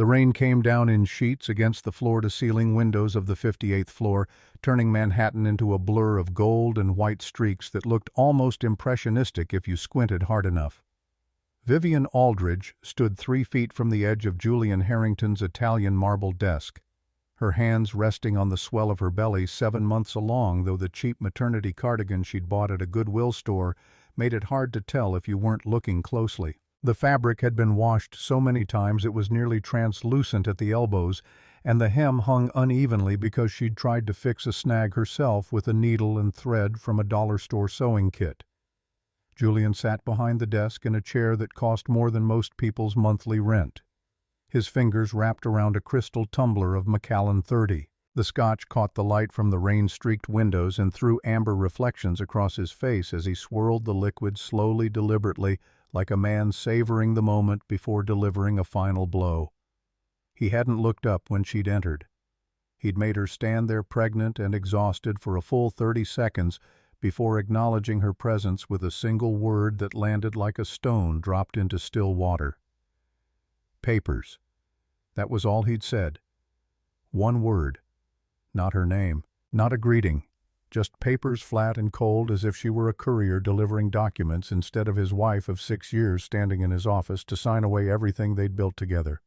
The rain came down in sheets against the floor-to-ceiling windows of the 58th floor, turning Manhattan into a blur of gold and white streaks that looked almost impressionistic if you squinted hard enough. Vivian Aldridge stood 3 feet from the edge of Julian Harrington's Italian marble desk, her hands resting on the swell of her belly 7 months along, though the cheap maternity cardigan she'd bought at a Goodwill store made it hard to tell if you weren't looking closely. The fabric had been washed so many times it was nearly translucent at the elbows, and the hem hung unevenly because she'd tried to fix a snag herself with a needle and thread from a dollar store sewing kit. Julian sat behind the desk in a chair that cost more than most people's monthly rent. His fingers wrapped around a crystal tumbler of Macallan 30. The scotch caught the light from the rain-streaked windows and threw amber reflections across his face as he swirled the liquid slowly, deliberately, like a man savoring the moment before delivering a final blow. He hadn't looked up when she'd entered. He'd made her stand there pregnant and exhausted for a full 30 seconds before acknowledging her presence with a single word that landed like a stone dropped into still water. Papers. That was all he'd said. One word. Not her name. Not a greeting. Just papers flat and cold as if she were a courier delivering documents instead of his wife of 6 years standing in his office to sign away everything they'd built together.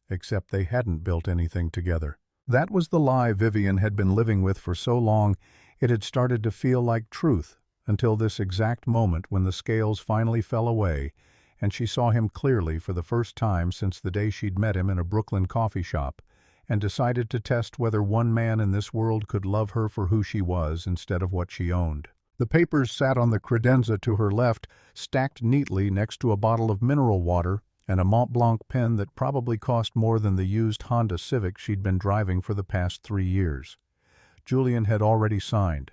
Except they hadn't built anything together. That was the lie Vivian had been living with for so long it had started to feel like truth, until this exact moment when the scales finally fell away and she saw him clearly for the first time since the day she'd met him in a Brooklyn coffee shop, and decided to test whether one man in this world could love her for who she was instead of what she owned. The papers sat on the credenza to her left, stacked neatly next to a bottle of mineral water and a Mont Blanc pen that probably cost more than the used Honda Civic she'd been driving for the past 3 years. Julian had already signed.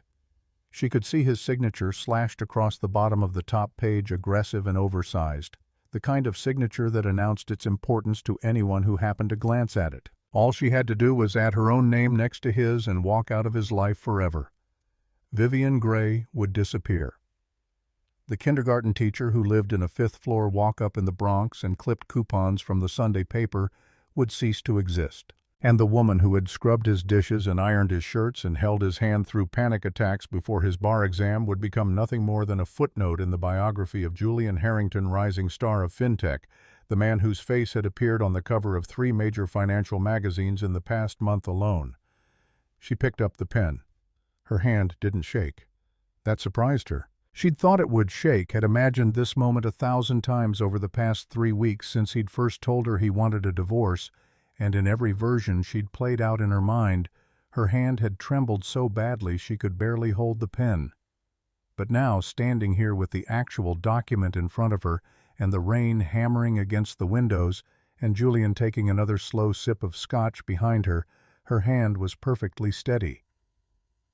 She could see his signature slashed across the bottom of the top page, aggressive and oversized, the kind of signature that announced its importance to anyone who happened to glance at it. All she had to do was add her own name next to his and walk out of his life forever. Vivian Gray would disappear. The kindergarten teacher who lived in a 5th-floor walk-up in the Bronx and clipped coupons from the Sunday paper would cease to exist. And the woman who had scrubbed his dishes and ironed his shirts and held his hand through panic attacks before his bar exam would become nothing more than a footnote in the biography of Julian Harrington, rising star of fintech, the man whose face had appeared on the cover of 3 major financial magazines in the past month alone. She picked up the pen. Her hand didn't shake. That surprised her. She'd thought it would shake, had imagined this moment 1,000 times over the past 3 weeks since he'd first told her he wanted a divorce, and in every version she'd played out in her mind, her hand had trembled so badly she could barely hold the pen. But now, standing here with the actual document in front of her, and the rain hammering against the windows, and Julian taking another slow sip of scotch behind her, her hand was perfectly steady.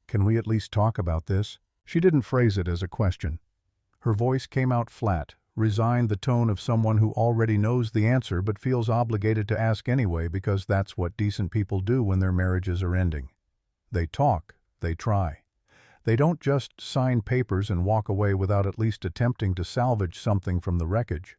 "Can we at least talk about this?" She didn't phrase it as a question. Her voice came out flat, resigned, the tone of someone who already knows the answer but feels obligated to ask anyway because that's what decent people do when their marriages are ending. They talk, they try. They don't just sign papers and walk away without at least attempting to salvage something from the wreckage.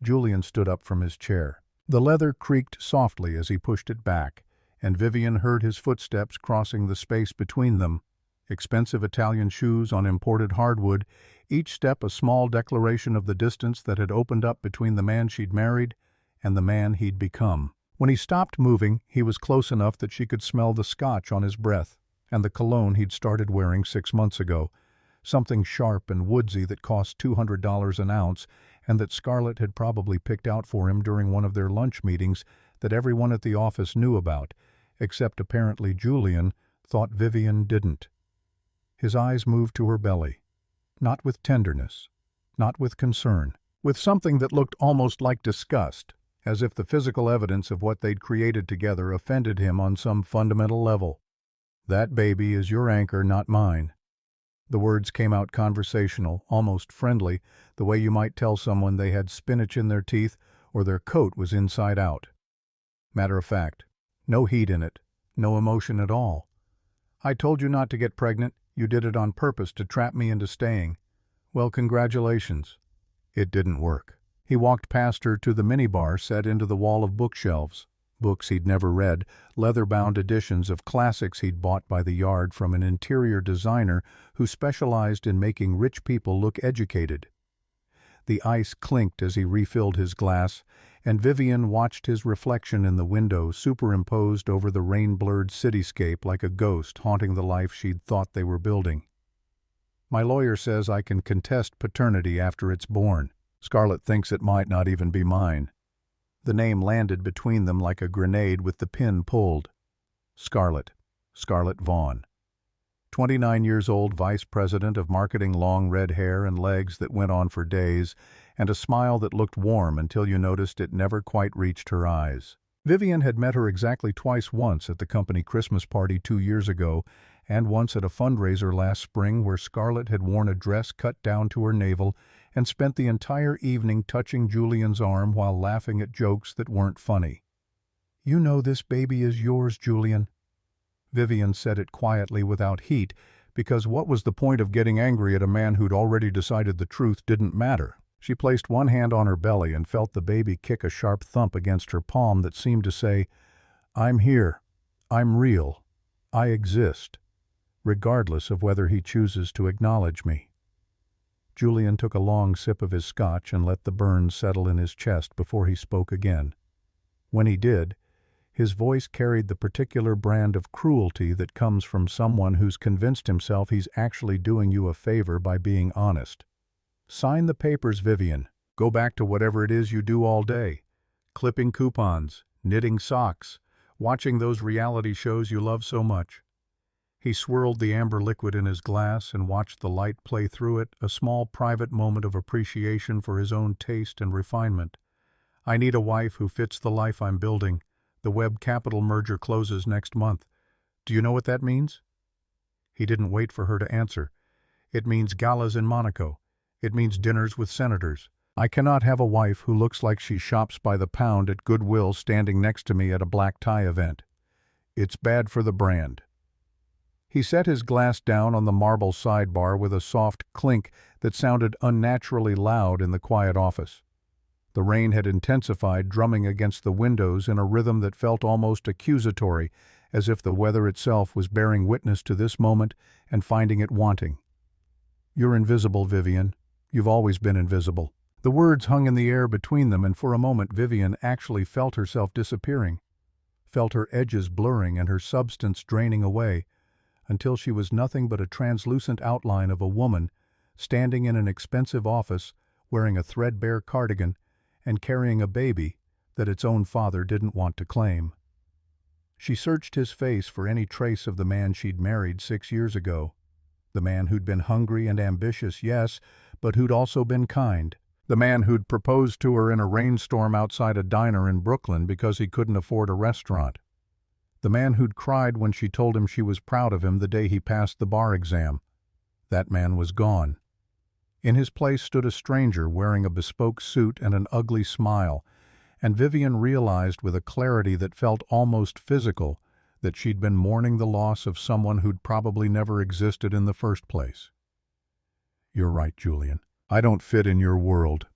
Julian stood up from his chair. The leather creaked softly as he pushed it back, and Vivian heard his footsteps crossing the space between them. Expensive Italian shoes on imported hardwood, each step a small declaration of the distance that had opened up between the man she'd married and the man he'd become. When he stopped moving, he was close enough that she could smell the scotch on his breath, and the cologne he'd started wearing 6 months ago, something sharp and woodsy that cost $200 an ounce, and that Scarlett had probably picked out for him during one of their lunch meetings that everyone at the office knew about, except apparently Julian thought Vivian didn't. His eyes moved to her belly, not with tenderness, not with concern, with something that looked almost like disgust, as if the physical evidence of what they'd created together offended him on some fundamental level. "That baby is your anchor, not mine." The words came out conversational, almost friendly, the way you might tell someone they had spinach in their teeth or their coat was inside out. Matter of fact, no heat in it, no emotion at all. "I told you not to get pregnant. You did it on purpose to trap me into staying. Well, congratulations. It didn't work." He walked past her to the minibar set into the wall of bookshelves. Books he'd never read, leather-bound editions of classics he'd bought by the yard from an interior designer who specialized in making rich people look educated. The ice clinked as he refilled his glass, and Vivian watched his reflection in the window superimposed over the rain-blurred cityscape like a ghost haunting the life she'd thought they were building. "My lawyer says I can contest paternity after it's born. Scarlett thinks it might not even be mine." The name landed between them like a grenade with the pin pulled. Scarlett Vaughn. 29 years old, vice president of marketing, long red hair and legs that went on for days, and a smile that looked warm until you noticed it never quite reached her eyes. Vivian had met her exactly twice, once at the company Christmas party 2 years ago, and once at a fundraiser last spring where Scarlett had worn a dress cut down to her navel and spent the entire evening touching Julian's arm while laughing at jokes that weren't funny. "You know this baby is yours, Julian." Vivian said it quietly without heat, because what was the point of getting angry at a man who'd already decided the truth didn't matter? She placed one hand on her belly and felt the baby kick a sharp thump against her palm that seemed to say, "I'm here. I'm real. I exist, regardless of whether he chooses to acknowledge me." Julian took a long sip of his scotch and let the burn settle in his chest before he spoke again. When he did, his voice carried the particular brand of cruelty that comes from someone who's convinced himself he's actually doing you a favor by being honest. "Sign the papers, Vivian. Go back to whatever it is you do all day. Clipping coupons, knitting socks, watching those reality shows you love so much." He swirled the amber liquid in his glass and watched the light play through it, a small private moment of appreciation for his own taste and refinement. "I need a wife who fits the life I'm building. The Webb Capital merger closes next month. Do you know what that means?" He didn't wait for her to answer. "It means galas in Monaco. It means dinners with senators. I cannot have a wife who looks like she shops by the pound at Goodwill standing next to me at a black tie event. It's bad for the brand." He set his glass down on the marble sidebar with a soft clink that sounded unnaturally loud in the quiet office. The rain had intensified, drumming against the windows in a rhythm that felt almost accusatory, as if the weather itself was bearing witness to this moment and finding it wanting. "You're invisible, Vivian. You've always been invisible." The words hung in the air between them, and for a moment Vivian actually felt herself disappearing, felt her edges blurring and her substance draining away, until she was nothing but a translucent outline of a woman standing in an expensive office, wearing a threadbare cardigan and carrying a baby that its own father didn't want to claim. She searched his face for any trace of the man she'd married 6 years ago. The man who'd been hungry and ambitious, yes, but who'd also been kind. The man who'd proposed to her in a rainstorm outside a diner in Brooklyn because he couldn't afford a restaurant. The man who'd cried when she told him she was proud of him the day he passed the bar exam. That man was gone. In his place stood a stranger wearing a bespoke suit and an ugly smile, and Vivian realized with a clarity that felt almost physical that she'd been mourning the loss of someone who'd probably never existed in the first place. "You're right, Julian. I don't fit in your world."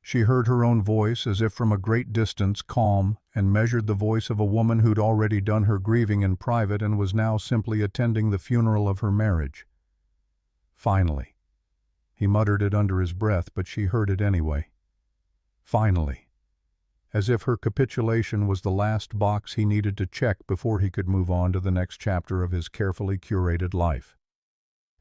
She heard her own voice as if from a great distance, calm, and measured the voice of a woman who'd already done her grieving in private and was now simply attending the funeral of her marriage. "Finally." He muttered it under his breath, but she heard it anyway. "Finally." As if her capitulation was the last box he needed to check before he could move on to the next chapter of his carefully curated life.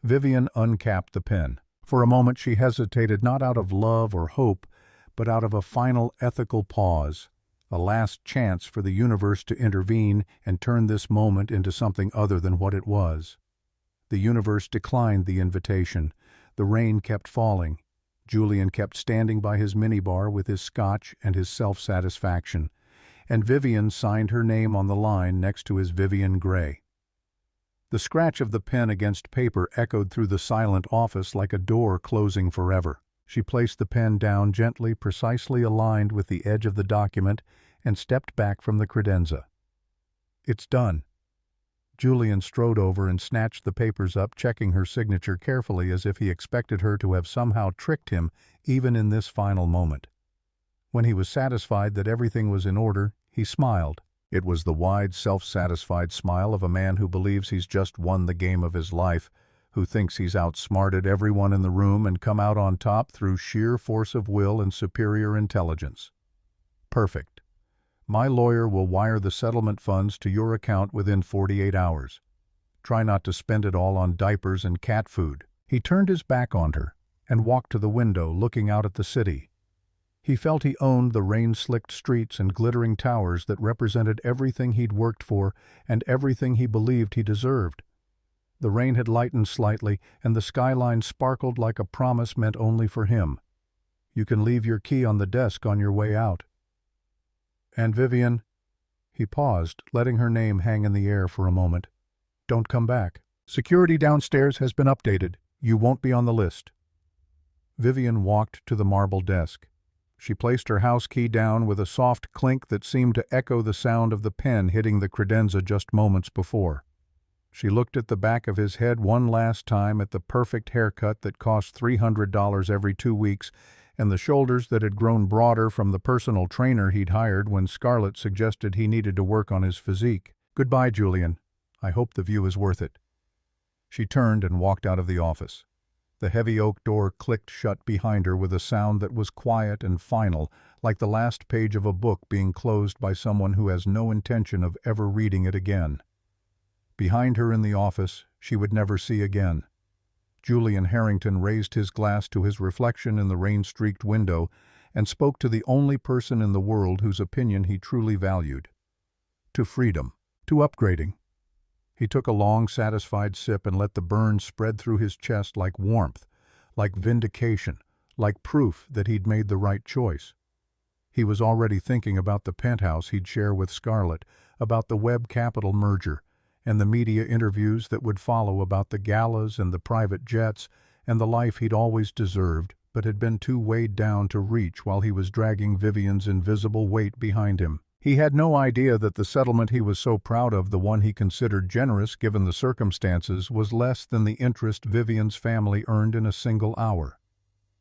Vivian uncapped the pen. For a moment she hesitated, not out of love or hope, but out of a final ethical pause, a last chance for the universe to intervene and turn this moment into something other than what it was. The universe declined the invitation. The rain kept falling. Julian kept standing by his minibar with his scotch and his self-satisfaction, and Vivian signed her name on the line next to his Vivian Gray. The scratch of the pen against paper echoed through the silent office like a door closing forever. She placed the pen down gently, precisely aligned with the edge of the document, and stepped back from the credenza. "It's done." Julian strode over and snatched the papers up, checking her signature carefully as if he expected her to have somehow tricked him even in this final moment. When he was satisfied that everything was in order, he smiled. It was the wide, self-satisfied smile of a man who believes he's just won the game of his life, who thinks he's outsmarted everyone in the room and come out on top through sheer force of will and superior intelligence. Perfect. My lawyer will wire the settlement funds to your account within 48 hours. Try not to spend it all on diapers and cat food. He turned his back on her and walked to the window, looking out at the city. He felt he owned the rain-slicked streets and glittering towers that represented everything he'd worked for and everything he believed he deserved. The rain had lightened slightly, and the skyline sparkled like a promise meant only for him. You can leave your key on the desk on your way out. And Vivian, he paused, letting her name hang in the air for a moment. Don't come back. Security downstairs has been updated. You won't be on the list. Vivian walked to the marble desk. She placed her house key down with a soft clink that seemed to echo the sound of the pen hitting the credenza just moments before. She looked at the back of his head one last time, at the perfect haircut that cost $300 every 2 weeks, and the shoulders that had grown broader from the personal trainer he'd hired when Scarlett suggested he needed to work on his physique. Goodbye, Julian. I hope the view is worth it. She turned and walked out of the office. The heavy oak door clicked shut behind her with a sound that was quiet and final, like the last page of a book being closed by someone who has no intention of ever reading it again. Behind her in the office, she would never see again. Julian Harrington raised his glass to his reflection in the rain-streaked window and spoke to the only person in the world whose opinion he truly valued. To freedom. To upgrading. He took a long, satisfied sip and let the burn spread through his chest like warmth, like vindication, like proof that he'd made the right choice. He was already thinking about the penthouse he'd share with Scarlett, about the Webb Capital merger, and the media interviews that would follow about the galas and the private jets and the life he'd always deserved but had been too weighed down to reach while he was dragging Vivian's invisible weight behind him. He had no idea that the settlement he was so proud of, the one he considered generous given the circumstances, was less than the interest Vivian's family earned in a single hour.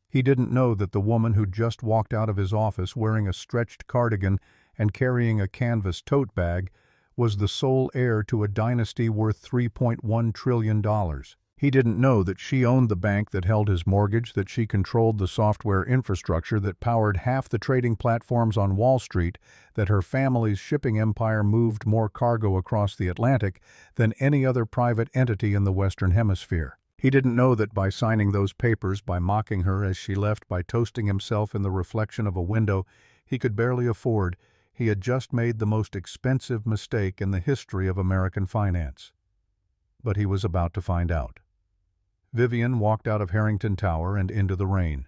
He didn't know that the woman who'd just walked out of his office wearing a stretched cardigan and carrying a canvas tote bag was the sole heir to a dynasty worth $3.1 trillion. He didn't know that she owned the bank that held his mortgage, that she controlled the software infrastructure that powered half the trading platforms on Wall Street, that her family's shipping empire moved more cargo across the Atlantic than any other private entity in the Western Hemisphere. He didn't know that by signing those papers, by mocking her as she left, by toasting himself in the reflection of a window he could barely afford, he had just made the most expensive mistake in the history of American finance. But he was about to find out. Vivian walked out of Harrington Tower and into the rain.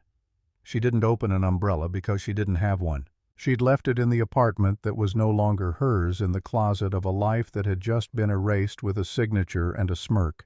She didn't open an umbrella because she didn't have one. She'd left it in the apartment that was no longer hers, in the closet of a life that had just been erased with a signature and a smirk.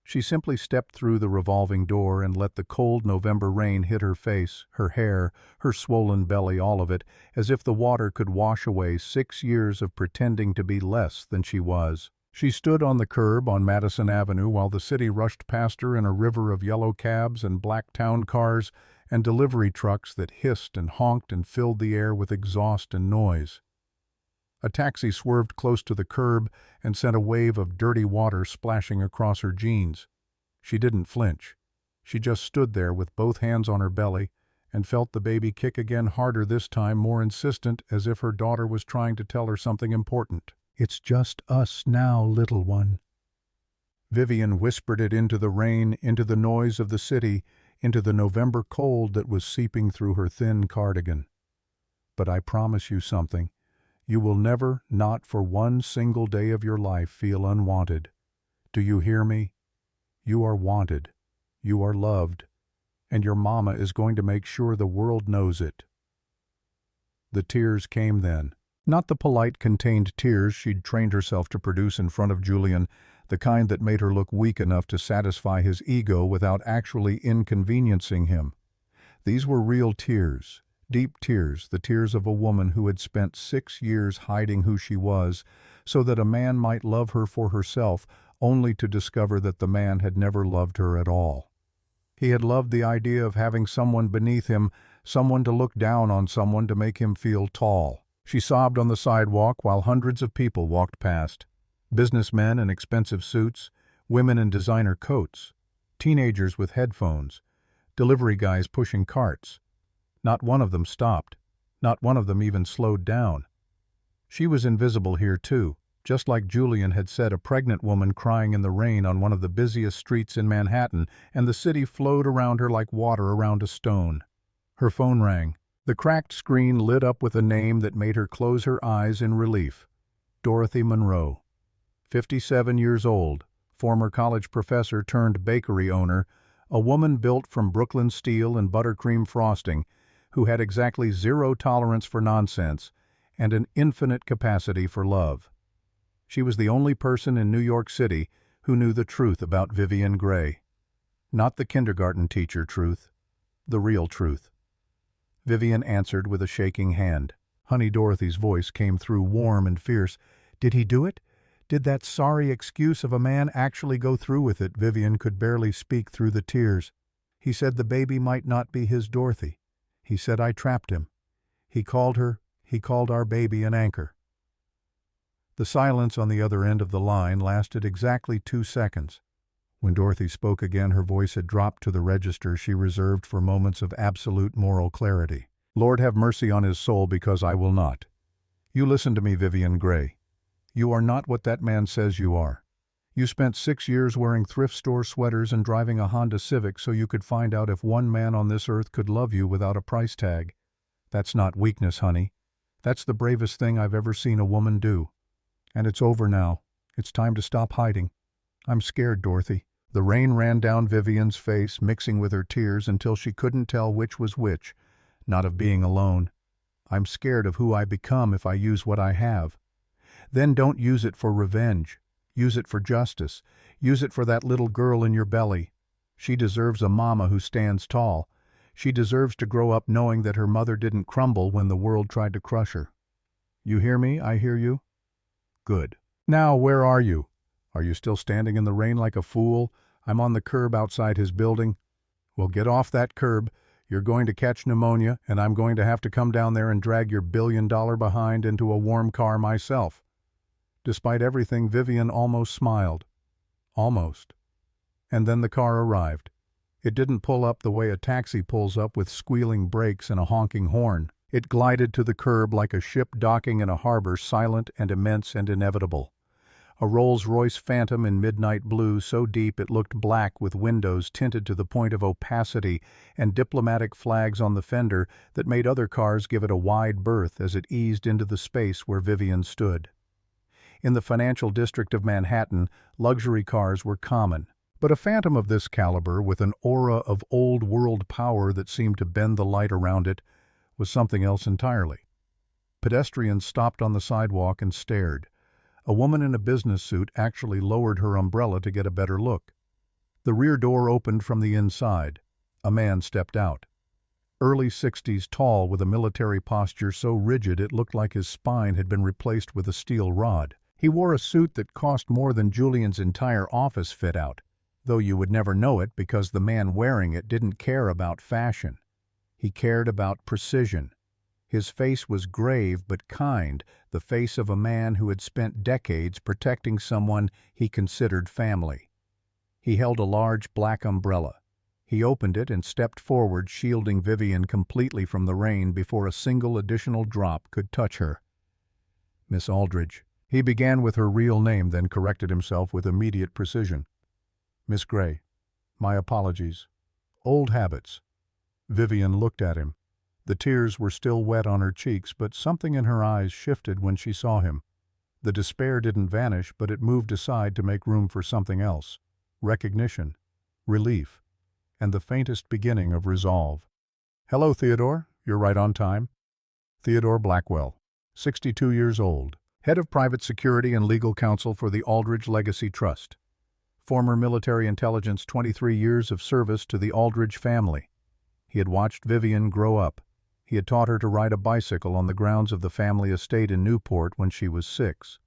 She simply stepped through the revolving door and let the cold November rain hit her face, her hair, her swollen belly, all of it, as if the water could wash away 6 years of pretending to be less than she was. She stood on the curb on Madison Avenue while the city rushed past her in a river of yellow cabs and black town cars and delivery trucks that hissed and honked and filled the air with exhaust and noise. A taxi swerved close to the curb and sent a wave of dirty water splashing across her jeans. She didn't flinch. She just stood there with both hands on her belly and felt the baby kick again, harder this time, more insistent, as if her daughter was trying to tell her something important. "It's just us now, little one." Vivian whispered it into the rain, into the noise of the city, into the November cold that was seeping through her thin cardigan. "But I promise you something. You will never, not for one single day of your life, feel unwanted. Do you hear me? You are wanted. You are loved. And your mama is going to make sure the world knows it." The tears came then. Not the polite, contained tears she'd trained herself to produce in front of Julian, the kind that made her look weak enough to satisfy his ego without actually inconveniencing him. These were real tears, deep tears, the tears of a woman who had spent 6 years hiding who she was, so that a man might love her for herself, only to discover that the man had never loved her at all. He had loved the idea of having someone beneath him, someone to look down on, someone to make him feel tall. She sobbed on the sidewalk while hundreds of people walked past. Businessmen in expensive suits, women in designer coats, teenagers with headphones, delivery guys pushing carts. Not one of them stopped. Not one of them even slowed down. She was invisible here too, just like Julian had said, a pregnant woman crying in the rain on one of the busiest streets in Manhattan, and the city flowed around her like water around a stone. Her phone rang. The cracked screen lit up with a name that made her close her eyes in relief. Dorothy Monroe. 57 years old, former college professor turned bakery owner, a woman built from Brooklyn steel and buttercream frosting, who had exactly zero tolerance for nonsense and an infinite capacity for love. She was the only person in New York City who knew the truth about Vivian Gray. Not the kindergarten teacher truth, the real truth. Vivian answered with a shaking hand. Honey, Dorothy's voice came through warm and fierce. Did he do it? Did that sorry excuse of a man actually go through with it? Vivian could barely speak through the tears. He said the baby might not be his Dorothy. He said I trapped him. He called our baby an anchor. The silence on the other end of the line lasted exactly 2 seconds. When Dorothy spoke again, her voice had dropped to the register she reserved for moments of absolute moral clarity. Lord have mercy on his soul, because I will not. You listen to me, Vivian Gray. You are not what that man says you are. You spent 6 years wearing thrift store sweaters and driving a Honda Civic so you could find out if one man on this earth could love you without a price tag. That's not weakness, honey. That's the bravest thing I've ever seen a woman do. And it's over now. It's time to stop hiding. I'm scared, Dorothy. The rain ran down Vivian's face, mixing with her tears until she couldn't tell which was which, not of being alone. I'm scared of who I become if I use what I have. Then don't use it for revenge. Use it for justice. Use it for that little girl in your belly. She deserves a mama who stands tall. She deserves to grow up knowing that her mother didn't crumble when the world tried to crush her. You hear me? I hear you? Good. Now, where are you? Are you still standing in the rain like a fool? I'm on the curb outside his building. Well, get off that curb. You're going to catch pneumonia, and I'm going to have to come down there and drag your billion-dollar behind into a warm car myself. Despite everything, Vivian almost smiled. Almost. And then the car arrived. It didn't pull up the way a taxi pulls up with squealing brakes and a honking horn. It glided to the curb like a ship docking in a harbor, silent and immense and inevitable. A Rolls-Royce Phantom in midnight blue, so deep it looked black, with windows tinted to the point of opacity and diplomatic flags on the fender that made other cars give it a wide berth as it eased into the space where Vivian stood. In the financial district of Manhattan, luxury cars were common, but a Phantom of this caliber, with an aura of old-world power that seemed to bend the light around it, was something else entirely. Pedestrians stopped on the sidewalk and stared. A woman in a business suit actually lowered her umbrella to get a better look. The rear door opened from the inside. A man stepped out. Early 60s, tall, with a military posture so rigid it looked like his spine had been replaced with a steel rod. He wore a suit that cost more than Julian's entire office fit out, though you would never know it because the man wearing it didn't care about fashion. He cared about precision. His face was grave but kind, the face of a man who had spent decades protecting someone he considered family. He held a large black umbrella. He opened it and stepped forward, shielding Vivian completely from the rain before a single additional drop could touch her. Miss Aldridge. He began with her real name, then corrected himself with immediate precision. Miss Gray. My apologies. Old habits. Vivian looked at him. The tears were still wet on her cheeks, but something in her eyes shifted when she saw him. The despair didn't vanish, but it moved aside to make room for something else. Recognition, relief, and the faintest beginning of resolve. Hello, Theodore. You're right on time. Theodore Blackwell, 62 years old, head of private security and legal counsel for the Aldridge Legacy Trust. Former military intelligence, 23 years of service to the Aldridge family. He had watched Vivian grow up. He had taught her to ride a bicycle on the grounds of the family estate in Newport when she was 6.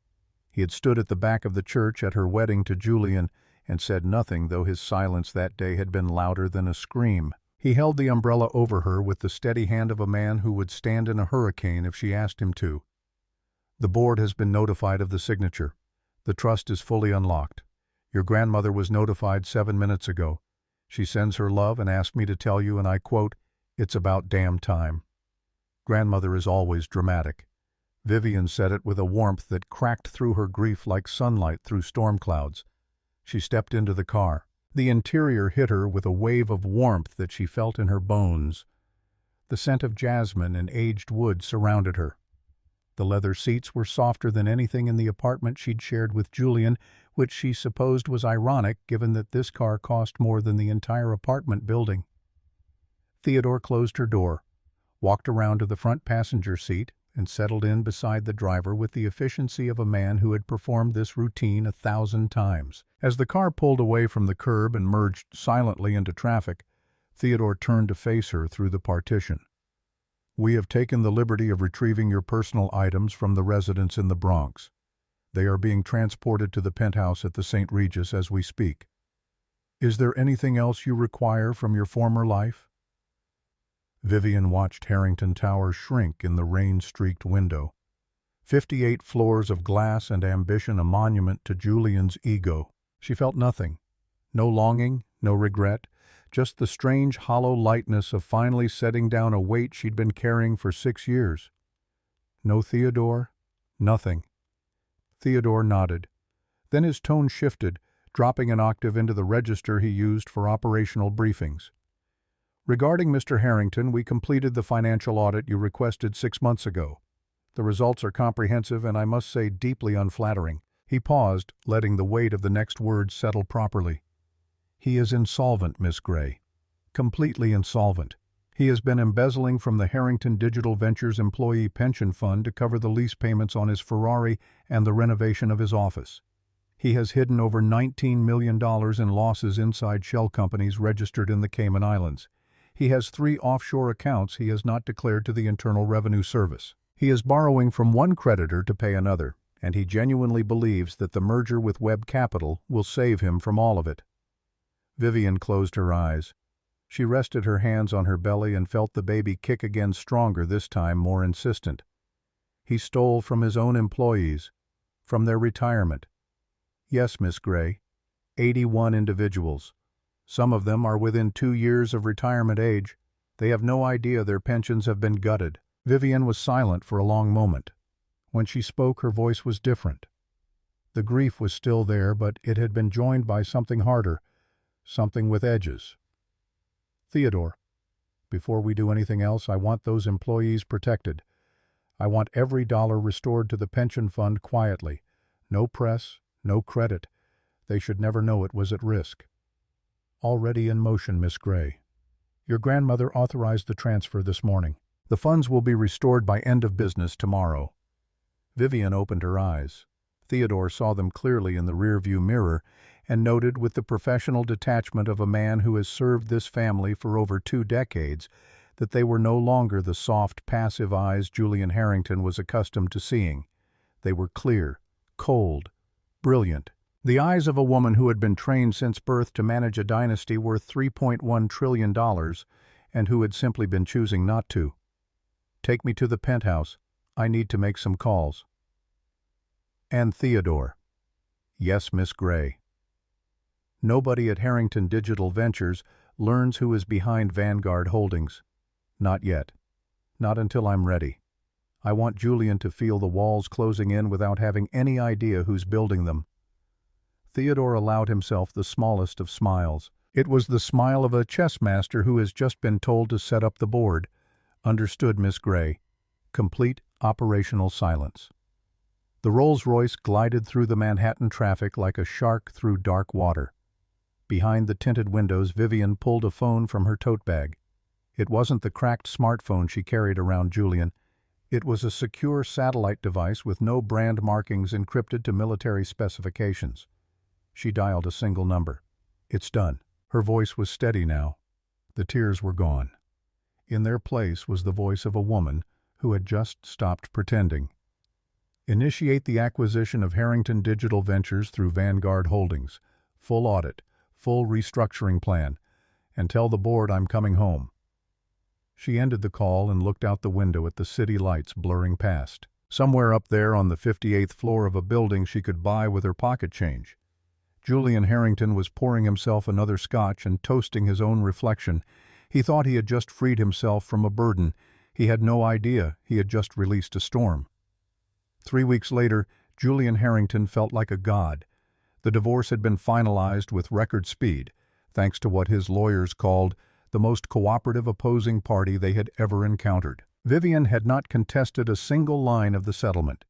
He had stood at the back of the church at her wedding to Julian and said nothing, though his silence that day had been louder than a scream. He held the umbrella over her with the steady hand of a man who would stand in a hurricane if she asked him to. The board has been notified of the signature. The trust is fully unlocked. Your grandmother was notified 7 minutes ago. She sends her love and asked me to tell you, and I quote, "It's about damn time." Grandmother is always dramatic. Vivian said it with a warmth that cracked through her grief like sunlight through storm clouds. She stepped into the car. The interior hit her with a wave of warmth that she felt in her bones. The scent of jasmine and aged wood surrounded her. The leather seats were softer than anything in the apartment she'd shared with Julian, which she supposed was ironic given that this car cost more than the entire apartment building. Theodore closed her door, walked around to the front passenger seat, and settled in beside the driver with the efficiency of a man who had performed this routine 1,000 times. As the car pulled away from the curb and merged silently into traffic, Theodore turned to face her through the partition. "We have taken the liberty of retrieving your personal items from the residence in the Bronx. They are being transported to the penthouse at the St. Regis as we speak. Is there anything else you require from your former life?" Vivian watched Harrington Tower shrink in the rain-streaked window. 58 floors of glass and ambition, a monument to Julian's ego. She felt nothing. No longing, no regret, just the strange hollow lightness of finally setting down a weight she'd been carrying for 6 years. No Theodore? Nothing. Theodore nodded. Then his tone shifted, dropping an octave into the register he used for operational briefings. "Regarding Mr. Harrington, we completed the financial audit you requested 6 months ago. The results are comprehensive and I must say deeply unflattering." He paused, letting the weight of the next word settle properly. "He is insolvent, Miss Gray. Completely insolvent. He has been embezzling from the Harrington Digital Ventures Employee Pension Fund to cover the lease payments on his Ferrari and the renovation of his office. He has hidden over $19 million in losses inside shell companies registered in the Cayman Islands. He has 3 offshore accounts he has not declared to the Internal Revenue Service. He is borrowing from one creditor to pay another, and he genuinely believes that the merger with Webb Capital will save him from all of it." Vivian closed her eyes. She rested her hands on her belly and felt the baby kick again, stronger this time, more insistent. He stole from his own employees, from their retirement. "Yes, Miss Gray, 81 individuals. Some of them are within 2 years of retirement age. They have no idea their pensions have been gutted." Vivian was silent for a long moment. When she spoke, her voice was different. The grief was still there, but it had been joined by something harder, something with edges. "Theodore, before we do anything else, I want those employees protected. I want every dollar restored to the pension fund quietly. No press, no credit. They should never know it was at risk." "Already in motion, Miss Gray. Your grandmother authorized the transfer this morning. The funds will be restored by end of business tomorrow." Vivian opened her eyes. Theodore saw them clearly in the rearview mirror and noted with the professional detachment of a man who has served this family for over 2 decades that they were no longer the soft, passive eyes Julian Harrington was accustomed to seeing. They were clear, cold, brilliant. The eyes of a woman who had been trained since birth to manage a dynasty worth $3.1 trillion and who had simply been choosing not to. "Take me to the penthouse. I need to make some calls." "And Theodore." "Yes, Miss Gray." "Nobody at Harrington Digital Ventures learns who is behind Vanguard Holdings. Not yet. Not until I'm ready. I want Julian to feel the walls closing in without having any idea who's building them." Theodore allowed himself the smallest of smiles. It was the smile of a chess master who has just been told to set up the board. "Understood, Miss Gray." Complete operational silence. The Rolls-Royce glided through the Manhattan traffic like a shark through dark water. Behind the tinted windows, Vivian pulled a phone from her tote bag. It wasn't the cracked smartphone she carried around Julian. It was a secure satellite device with no brand markings encrypted to military specifications. She dialed a single number. "It's done." Her voice was steady now. The tears were gone. In their place was the voice of a woman who had just stopped pretending. "Initiate the acquisition of Harrington Digital Ventures through Vanguard Holdings. Full audit, full restructuring plan, and tell the board I'm coming home." She ended the call and looked out the window at the city lights blurring past. Somewhere up there on the 58th floor of a building she could buy with her pocket change. Julian Harrington was pouring himself another scotch and toasting his own reflection. He thought he had just freed himself from a burden. He had no idea he had just released a storm. 3 weeks later, Julian Harrington felt like a god. The divorce had been finalized with record speed, thanks to what his lawyers called the most cooperative opposing party they had ever encountered. Vivian had not contested a single line of the settlement.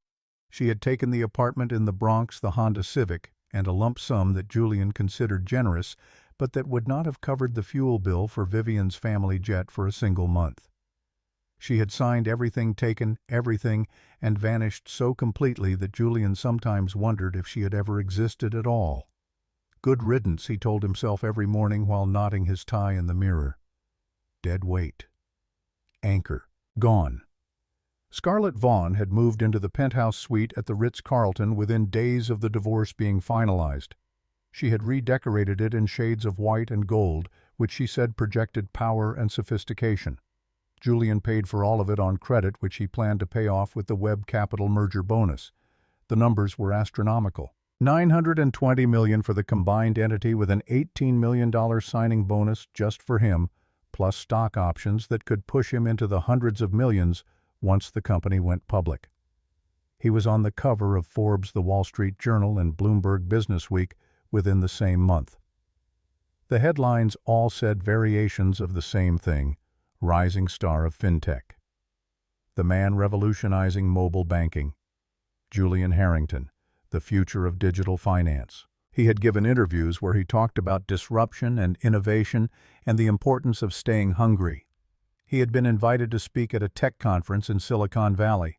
She had taken the apartment in the Bronx, the Honda Civic, and a lump sum that Julian considered generous, but that would not have covered the fuel bill for Vivian's family jet for a single month. She had signed everything, taken everything, and vanished so completely that Julian sometimes wondered if she had ever existed at all. Good riddance, he told himself every morning while knotting his tie in the mirror. Dead weight. Anchor. Gone. Scarlett Vaughn had moved into the penthouse suite at the Ritz-Carlton within days of the divorce being finalized. She had redecorated it in shades of white and gold, which she said projected power and sophistication. Julian paid for all of it on credit, which he planned to pay off with the Webb Capital merger bonus. The numbers were astronomical. $920 million for the combined entity with an $18 million signing bonus just for him, plus stock options that could push him into the hundreds of millions once the company went public. He was on the cover of Forbes, The Wall Street Journal, and Bloomberg Businessweek within the same month. The headlines all said variations of the same thing: rising star of fintech. The man revolutionizing mobile banking. Julian Harrington, the future of digital finance. He had given interviews where he talked about disruption and innovation and the importance of staying hungry. He had been invited to speak at a tech conference in Silicon Valley.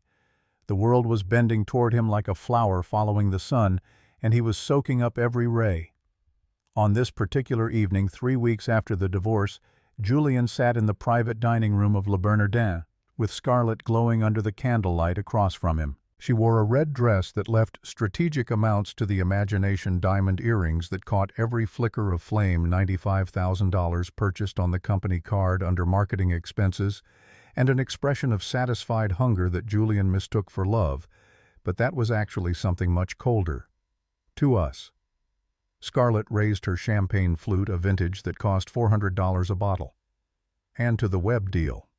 The world was bending toward him like a flower following the sun, and he was soaking up every ray. On this particular evening, 3 weeks after the divorce, Julian sat in the private dining room of Le Bernardin, with Scarlett glowing under the candlelight across from him. She wore a red dress that left strategic amounts to the imagination diamond earrings that caught every flicker of flame, $95,000 purchased on the company card under marketing expenses, and an expression of satisfied hunger that Julian mistook for love, but that was actually something much colder. To us. Scarlett raised her champagne flute, a vintage that cost $400 a bottle. And to the Webb deal.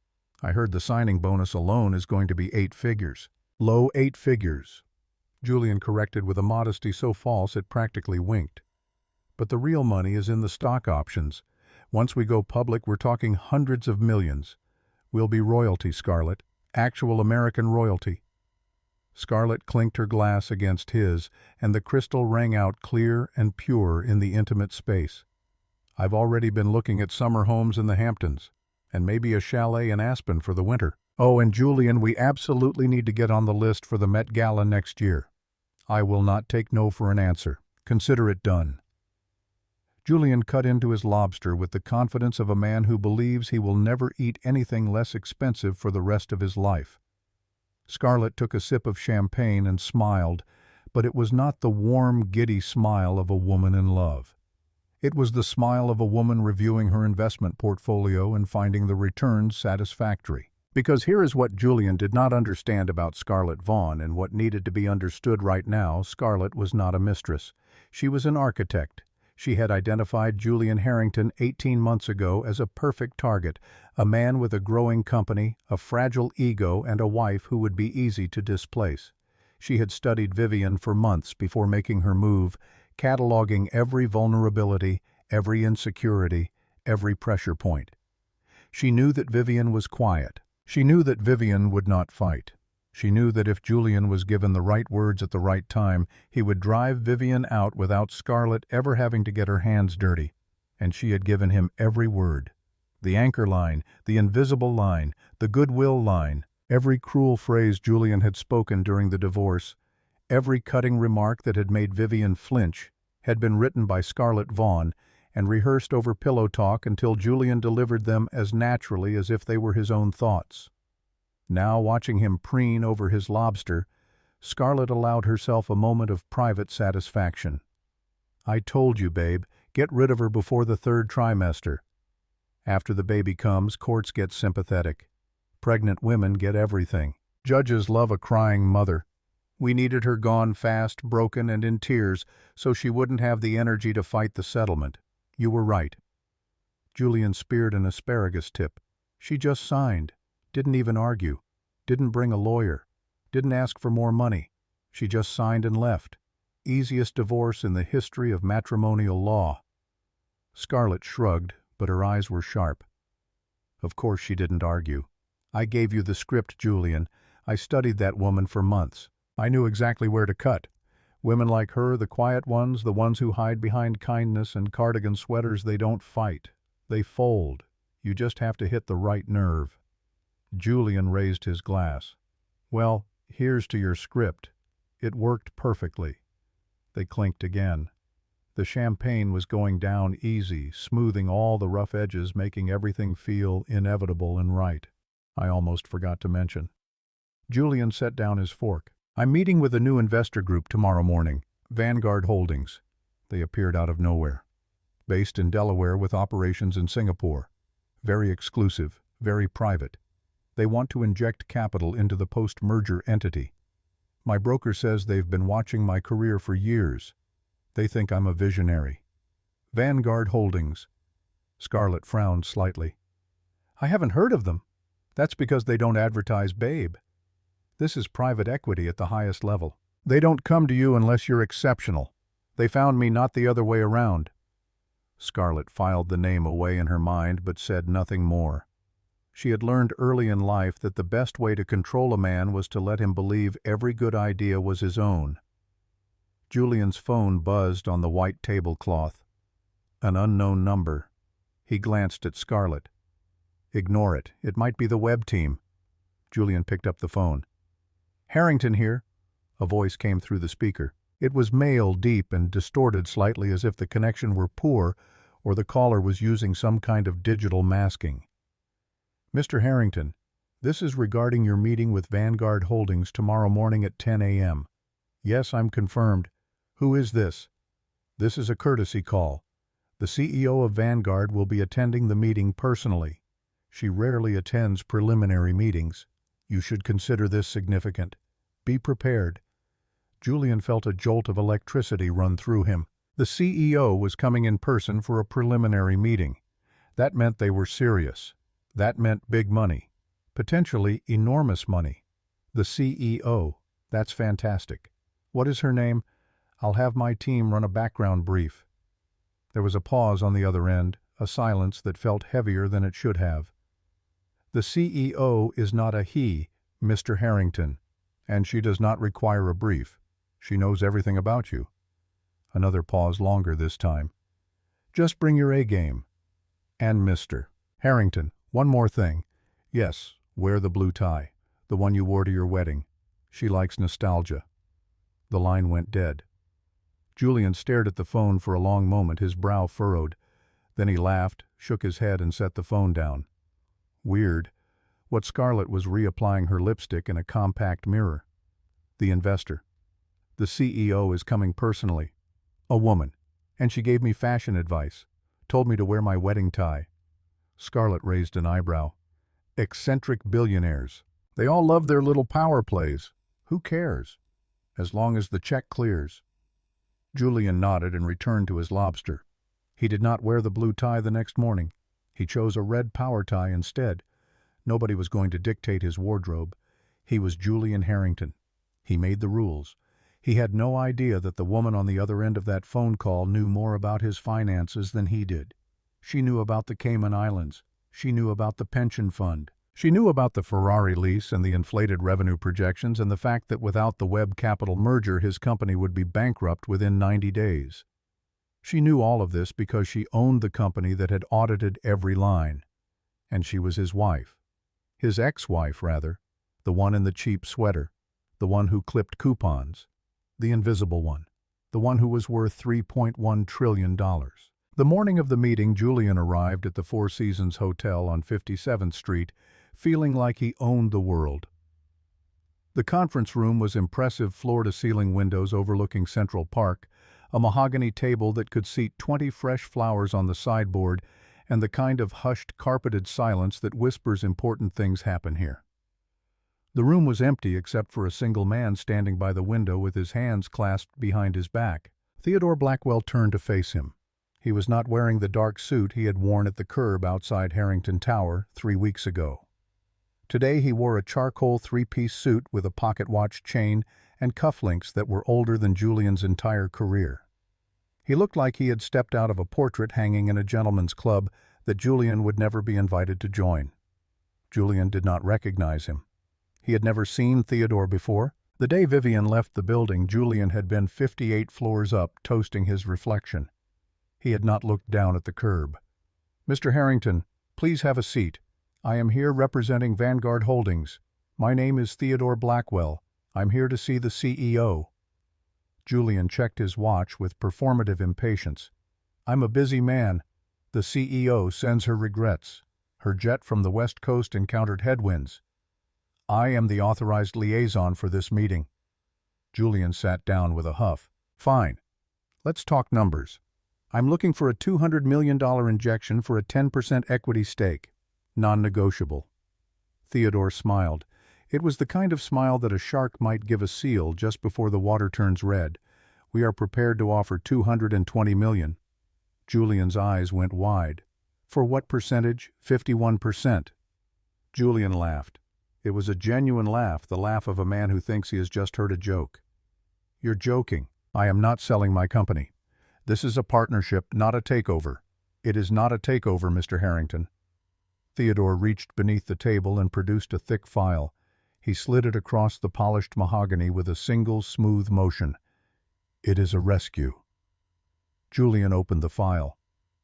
I heard the signing bonus alone is going to be 8 figures. Low 8 figures. Julian corrected with a modesty so false it practically winked. But the real money is in the stock options. Once we go public, we're talking hundreds of millions. We'll be royalty, Scarlett. Actual American royalty. Scarlett clinked her glass against his, and the crystal rang out clear and pure in the intimate space. I've already been looking at summer homes in the Hamptons, and maybe a chalet in Aspen for the winter. Oh, and Julian, we absolutely need to get on the list for the Met Gala next year. I will not take no for an answer. Consider it done. Julian cut into his lobster with the confidence of a man who believes he will never eat anything less expensive for the rest of his life. Scarlett took a sip of champagne and smiled, but it was not the warm, giddy smile of a woman in love. It was the smile of a woman reviewing her investment portfolio and finding the returns satisfactory. Because here is what Julian did not understand about Scarlett Vaughn, and what needed to be understood right now: Scarlett was not a mistress. She was an architect. She had identified Julian Harrington 18 months ago as a perfect target, a man with a growing company, a fragile ego, and a wife who would be easy to displace. She had studied Vivian for months before making her move, cataloging every vulnerability, every insecurity, every pressure point. She knew that Vivian was quiet. She knew that Vivian would not fight. She knew that if Julian was given the right words at the right time, he would drive Vivian out without Scarlett ever having to get her hands dirty. And she had given him every word. The anchor line, the invisible line, the goodwill line, every cruel phrase Julian had spoken during the divorce, every cutting remark that had made Vivian flinch, had been written by Scarlett Vaughn and rehearsed over pillow talk until Julian delivered them as naturally as if they were his own thoughts. Now, watching him preen over his lobster, Scarlett allowed herself a moment of private satisfaction. "I told you, babe, get rid of her before the 3rd trimester." After the baby comes, courts get sympathetic. Pregnant women get everything. Judges love a crying mother. We needed her gone fast, broken, and in tears, so she wouldn't have the energy to fight the settlement. You were right. Julian speared an asparagus tip. She just signed. Didn't even argue. Didn't bring a lawyer. Didn't ask for more money. She just signed and left. Easiest divorce in the history of matrimonial law. Scarlett shrugged, but her eyes were sharp. Of course she didn't argue. I gave you the script, Julian. I studied that woman for months. I knew exactly where to cut. Women like her, the quiet ones, the ones who hide behind kindness and cardigan sweaters, they don't fight. They fold. You just have to hit the right nerve. Julian raised his glass. Well, here's to your script. It worked perfectly. They clinked again. The champagne was going down easy, smoothing all the rough edges, making everything feel inevitable and right. I almost forgot to mention. Julian set down his fork. I'm meeting with a new investor group tomorrow morning, Vanguard Holdings. They appeared out of nowhere. Based in Delaware with operations in Singapore. Very exclusive, very private. They want to inject capital into the post-merger entity. My broker says they've been watching my career for years. They think I'm a visionary. Vanguard Holdings. Scarlett frowned slightly. I haven't heard of them. That's because they don't advertise Babe. This is private equity at the highest level. They don't come to you unless you're exceptional. They found me, not the other way around. Scarlett filed the name away in her mind but said nothing more. She had learned early in life that the best way to control a man was to let him believe every good idea was his own. Julian's phone buzzed on the white tablecloth. An unknown number. He glanced at Scarlett. Ignore it. It might be the web team. Julian picked up the phone. Harrington here. A voice came through the speaker. It was male, deep, and distorted slightly as if the connection were poor or the caller was using some kind of digital masking. Mr. Harrington, this is regarding your meeting with Vanguard Holdings tomorrow morning at 10 a.m. Yes, I'm confirmed. Who is this? This is a courtesy call. The CEO of Vanguard will be attending the meeting personally. She rarely attends preliminary meetings. You should consider this significant. Be prepared. Julian felt a jolt of electricity run through him. The CEO was coming in person for a preliminary meeting. That meant they were serious. That meant big money. Potentially enormous money. The CEO. That's fantastic. What is her name? I'll have my team run a background brief. There was a pause on the other end, a silence that felt heavier than it should have. The CEO is not a he, Mr. Harrington, and she does not require a brief. She knows everything about you. Another pause, longer this time. Just bring your A-game. And Mr. Harrington, one more thing. Yes, wear the blue tie, the one you wore to your wedding. She likes nostalgia. The line went dead. Julian stared at the phone for a long moment, his brow furrowed. Then he laughed, shook his head, and set the phone down. Weird. What Scarlett was reapplying her lipstick in a compact mirror. The investor. The CEO is coming personally. A woman. And she gave me fashion advice. Told me to wear my wedding tie. Scarlett raised an eyebrow. Eccentric billionaires. They all love their little power plays. Who cares? As long as the check clears. Julian nodded and returned to his lobster. He did not wear the blue tie the next morning. He chose a red power tie instead. Nobody was going to dictate his wardrobe. He was Julian Harrington. He made the rules. He had no idea that the woman on the other end of that phone call knew more about his finances than he did. She knew about the Cayman Islands. She knew about the pension fund. She knew about the Ferrari lease and the inflated revenue projections and the fact that without the Webb Capital merger his company would be bankrupt within 90 days. She knew all of this because she owned the company that had audited every line. And she was his wife. His ex-wife, rather. The one in the cheap sweater. The one who clipped coupons. The invisible one. The one who was worth $3.1 trillion. The morning of the meeting, Julian arrived at the Four Seasons Hotel on 57th Street, feeling like he owned the world. The conference room was impressive floor-to-ceiling windows overlooking Central Park, a mahogany table that could seat 20 fresh flowers on the sideboard, and the kind of hushed, carpeted silence that whispers important things happen here. The room was empty except for a single man standing by the window with his hands clasped behind his back. Theodore Blackwell turned to face him. He was not wearing the dark suit he had worn at the curb outside Harrington Tower 3 weeks ago. Today he wore a charcoal three-piece suit with a pocket watch chain and cufflinks that were older than Julian's entire career. He looked like he had stepped out of a portrait hanging in a gentleman's club that Julian would never be invited to join. Julian did not recognize him. He had never seen Theodore before. The day Vivian left the building, Julian had been 58 floors up, toasting his reflection. He had not looked down at the curb. "Mr. Harrington, please have a seat. I am here representing Vanguard Holdings. My name is Theodore Blackwell. I'm here to see the CEO. Julian checked his watch with performative impatience. "I'm a busy man. The CEO sends her regrets. Her jet from the West Coast encountered headwinds. I am the authorized liaison for this meeting." Julian sat down with a huff. "Fine. Let's talk numbers. I'm looking for a $200 million injection for a 10% equity stake. Non-negotiable." Theodore smiled. It was the kind of smile that a shark might give a seal just before the water turns red. "We are prepared to offer $220 million. Julian's eyes went wide. "For what percentage?" 51%. Julian laughed. It was a genuine laugh, the laugh of a man who thinks he has just heard a joke. "You're joking. I am not selling my company. This is a partnership, not a takeover. It is not a takeover, Mr. Harrington." Theodore reached beneath the table and produced a thick file. He slid it across the polished mahogany with a single, smooth motion. "It is a rescue." Julian opened the file.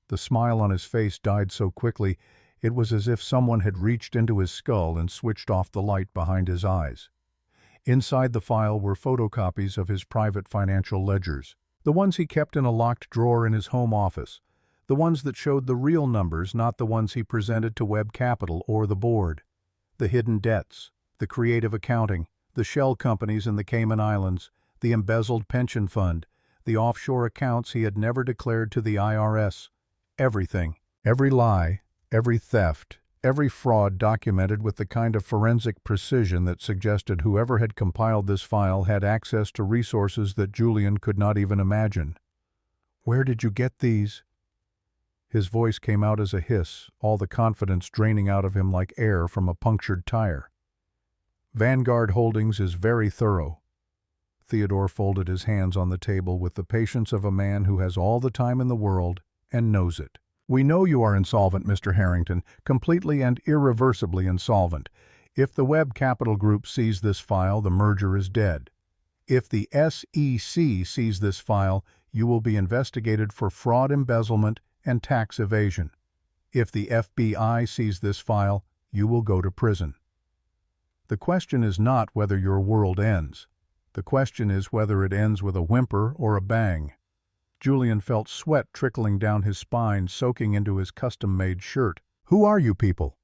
The smile on his face died so quickly, it was as if someone had reached into his skull and switched off the light behind his eyes. Inside the file were photocopies of his private financial ledgers, the ones he kept in a locked drawer in his home office, the ones that showed the real numbers, not the ones he presented to Webb Capital or the board. The hidden debts, the creative accounting, the shell companies in the Cayman Islands, the embezzled pension fund, the offshore accounts he had never declared to the IRS. Everything, every lie, every theft, every fraud documented with the kind of forensic precision that suggested whoever had compiled this file had access to resources that Julian could not even imagine. "Where did you get these?" His voice came out as a hiss, all the confidence draining out of him like air from a punctured tire. "Vanguard Holdings is very thorough." Theodore folded his hands on the table with the patience of a man who has all the time in the world and knows it. "We know you are insolvent, Mr. Harrington, completely and irreversibly insolvent. If the Webb Capital Group sees this file, the merger is dead. If the SEC sees this file, you will be investigated for fraud, embezzlement, and tax evasion. If the FBI sees this file, you will go to prison. The question is not whether your world ends. The question is whether it ends with a whimper or a bang." Julian felt sweat trickling down his spine, soaking into his custom-made shirt. "Who are you people?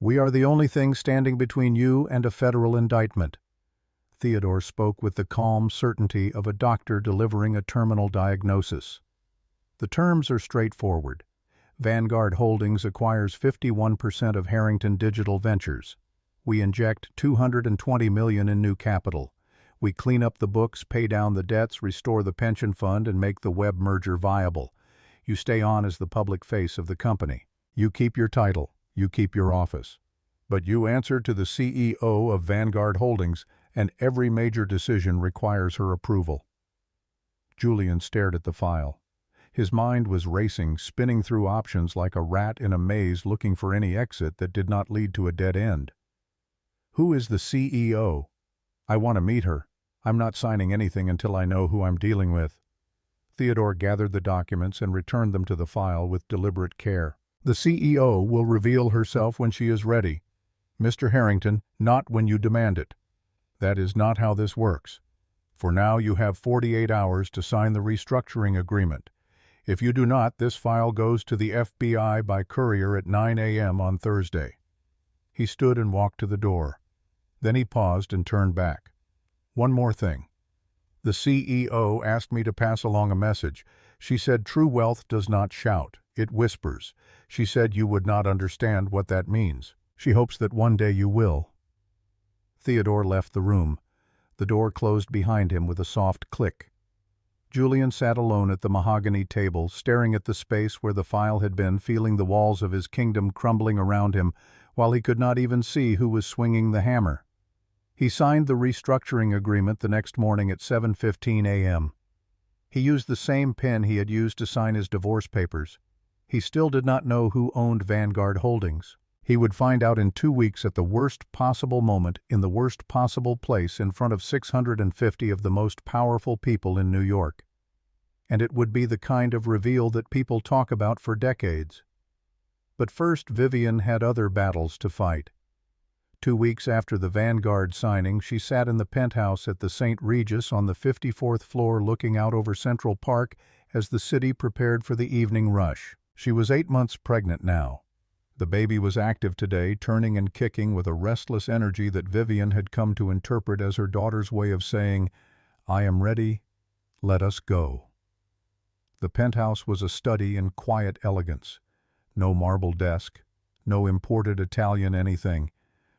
We are the only thing standing between you and a federal indictment." Theodore spoke with the calm certainty of a doctor delivering a terminal diagnosis. "The terms are straightforward. Vanguard Holdings acquires 51% of Harrington Digital Ventures. We inject $220 million in new capital. We clean up the books, pay down the debts, restore the pension fund, and make the Webb merger viable. You stay on as the public face of the company. You keep your title. You keep your office. But you answer to the CEO of Vanguard Holdings, and every major decision requires her approval." Julian stared at the file. His mind was racing, spinning through options like a rat in a maze looking for any exit that did not lead to a dead end. "Who is the CEO? I want to meet her. I'm not signing anything until I know who I'm dealing with." Theodore gathered the documents and returned them to the file with deliberate care. "The CEO will reveal herself when she is ready. Mr. Harrington, not when you demand it. That is not how this works. For now you have 48 hours to sign the restructuring agreement. If you do not, this file goes to the FBI by courier at 9 a.m. on Thursday." He stood and walked to the door. Then he paused and turned back. "One more thing. The CEO asked me to pass along a message. She said true wealth does not shout. It whispers. She said you would not understand what that means. She hopes that one day you will. Theodore left the room. The door closed behind him with a soft click. Julian sat alone at the mahogany table, staring at the space where the file had been, feeling the walls of his kingdom crumbling around him, while he could not even see who was swinging the hammer. He signed the restructuring agreement the next morning at 7:15 a.m. He used the same pen he had used to sign his divorce papers. He still did not know who owned Vanguard Holdings. He would find out in 2 weeks at the worst possible moment, in the worst possible place, in front of 650 of the most powerful people in New York. And it would be the kind of reveal that people talk about for decades. But first, Vivian had other battles to fight. 2 weeks after the Vanguard signing, she sat in the penthouse at the St. Regis on the 54th floor looking out over Central Park as the city prepared for the evening rush. She was 8 months pregnant now. The baby was active today, turning and kicking with a restless energy that Vivian had come to interpret as her daughter's way of saying, "I am ready, let us go." The penthouse was a study in quiet elegance. No marble desk, no imported Italian anything.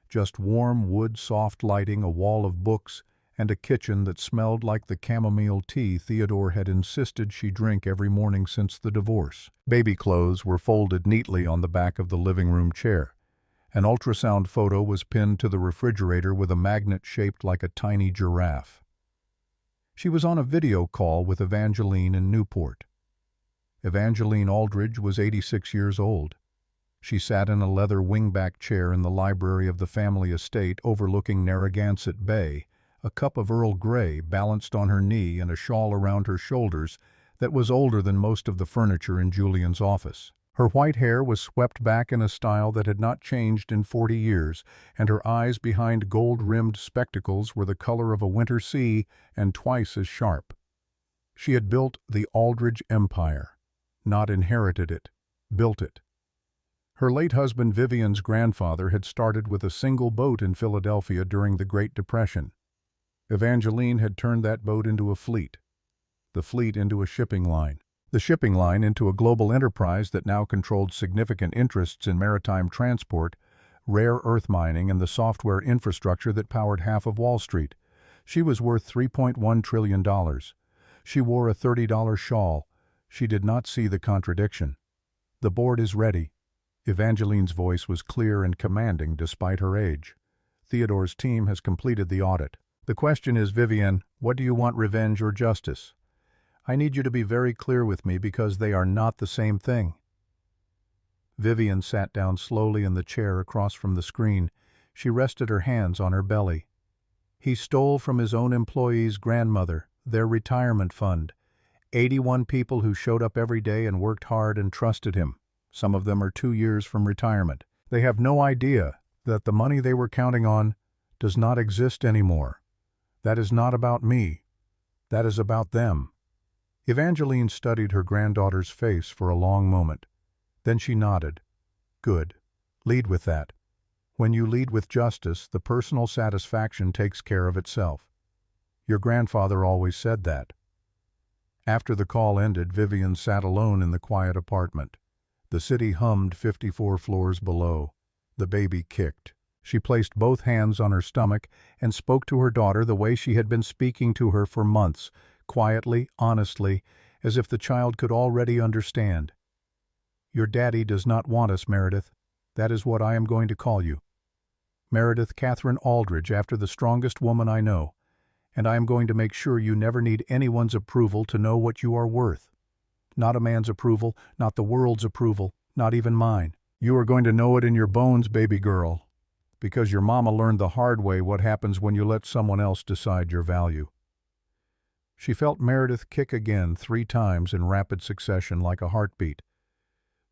Just warm wood, soft lighting, a wall of books, and a kitchen that smelled like the chamomile tea Theodore had insisted she drink every morning since the divorce. Baby clothes were folded neatly on the back of the living room chair. An ultrasound photo was pinned to the refrigerator with a magnet shaped like a tiny giraffe. She was on a video call with Evangeline in Newport. Evangeline Aldridge was 86 years old. She sat in a leather wingback chair in the library of the family estate overlooking Narragansett Bay, a cup of Earl Grey balanced on her knee and a shawl around her shoulders that was older than most of the furniture in Julian's office. Her white hair was swept back in a style that had not changed in 40 years, and her eyes behind gold-rimmed spectacles were the color of a winter sea and twice as sharp. She had built the Aldridge Empire, not inherited it, built it. Her late husband Vivian's grandfather had started with a single boat in Philadelphia during the Great Depression. Evangeline had turned that boat into a fleet, the fleet into a shipping line, the shipping line into a global enterprise that now controlled significant interests in maritime transport, rare earth mining, and the software infrastructure that powered half of Wall Street. She was worth $3.1 trillion. She wore a $30 shawl. She did not see the contradiction. "The board is ready." Evangeline's voice was clear and commanding despite her age. "Theodore's team has completed the audit. The question is, Vivian, what do you want, revenge or justice? I need you to be very clear with me because they are not the same thing." Vivian sat down slowly in the chair across from the screen. She rested her hands on her belly. He stole from his own employees' grandmother, their retirement fund. 81 people who showed up every day and worked hard and trusted him. Some of them are 2 years from retirement. They have no idea that the money they were counting on does not exist anymore. That is not about me. That is about them. Evangeline studied her granddaughter's face for a long moment. Then she nodded. "Good. Lead with that. When you lead with justice, the personal satisfaction takes care of itself. Your grandfather always said that." After the call ended, Vivian sat alone in the quiet apartment. The city hummed 54 floors below. The baby kicked. She placed both hands on her stomach and spoke to her daughter the way she had been speaking to her for months, quietly, honestly, as if the child could already understand. "Your daddy does not want us, Meredith. That is what I am going to call you. Meredith Catherine Aldridge, after the strongest woman I know. And I am going to make sure you never need anyone's approval to know what you are worth. Not a man's approval, not the world's approval, not even mine. You are going to know it in your bones, baby girl, because your mama learned the hard way what happens when you let someone else decide your value." She felt Meredith kick again 3 times in rapid succession like a heartbeat.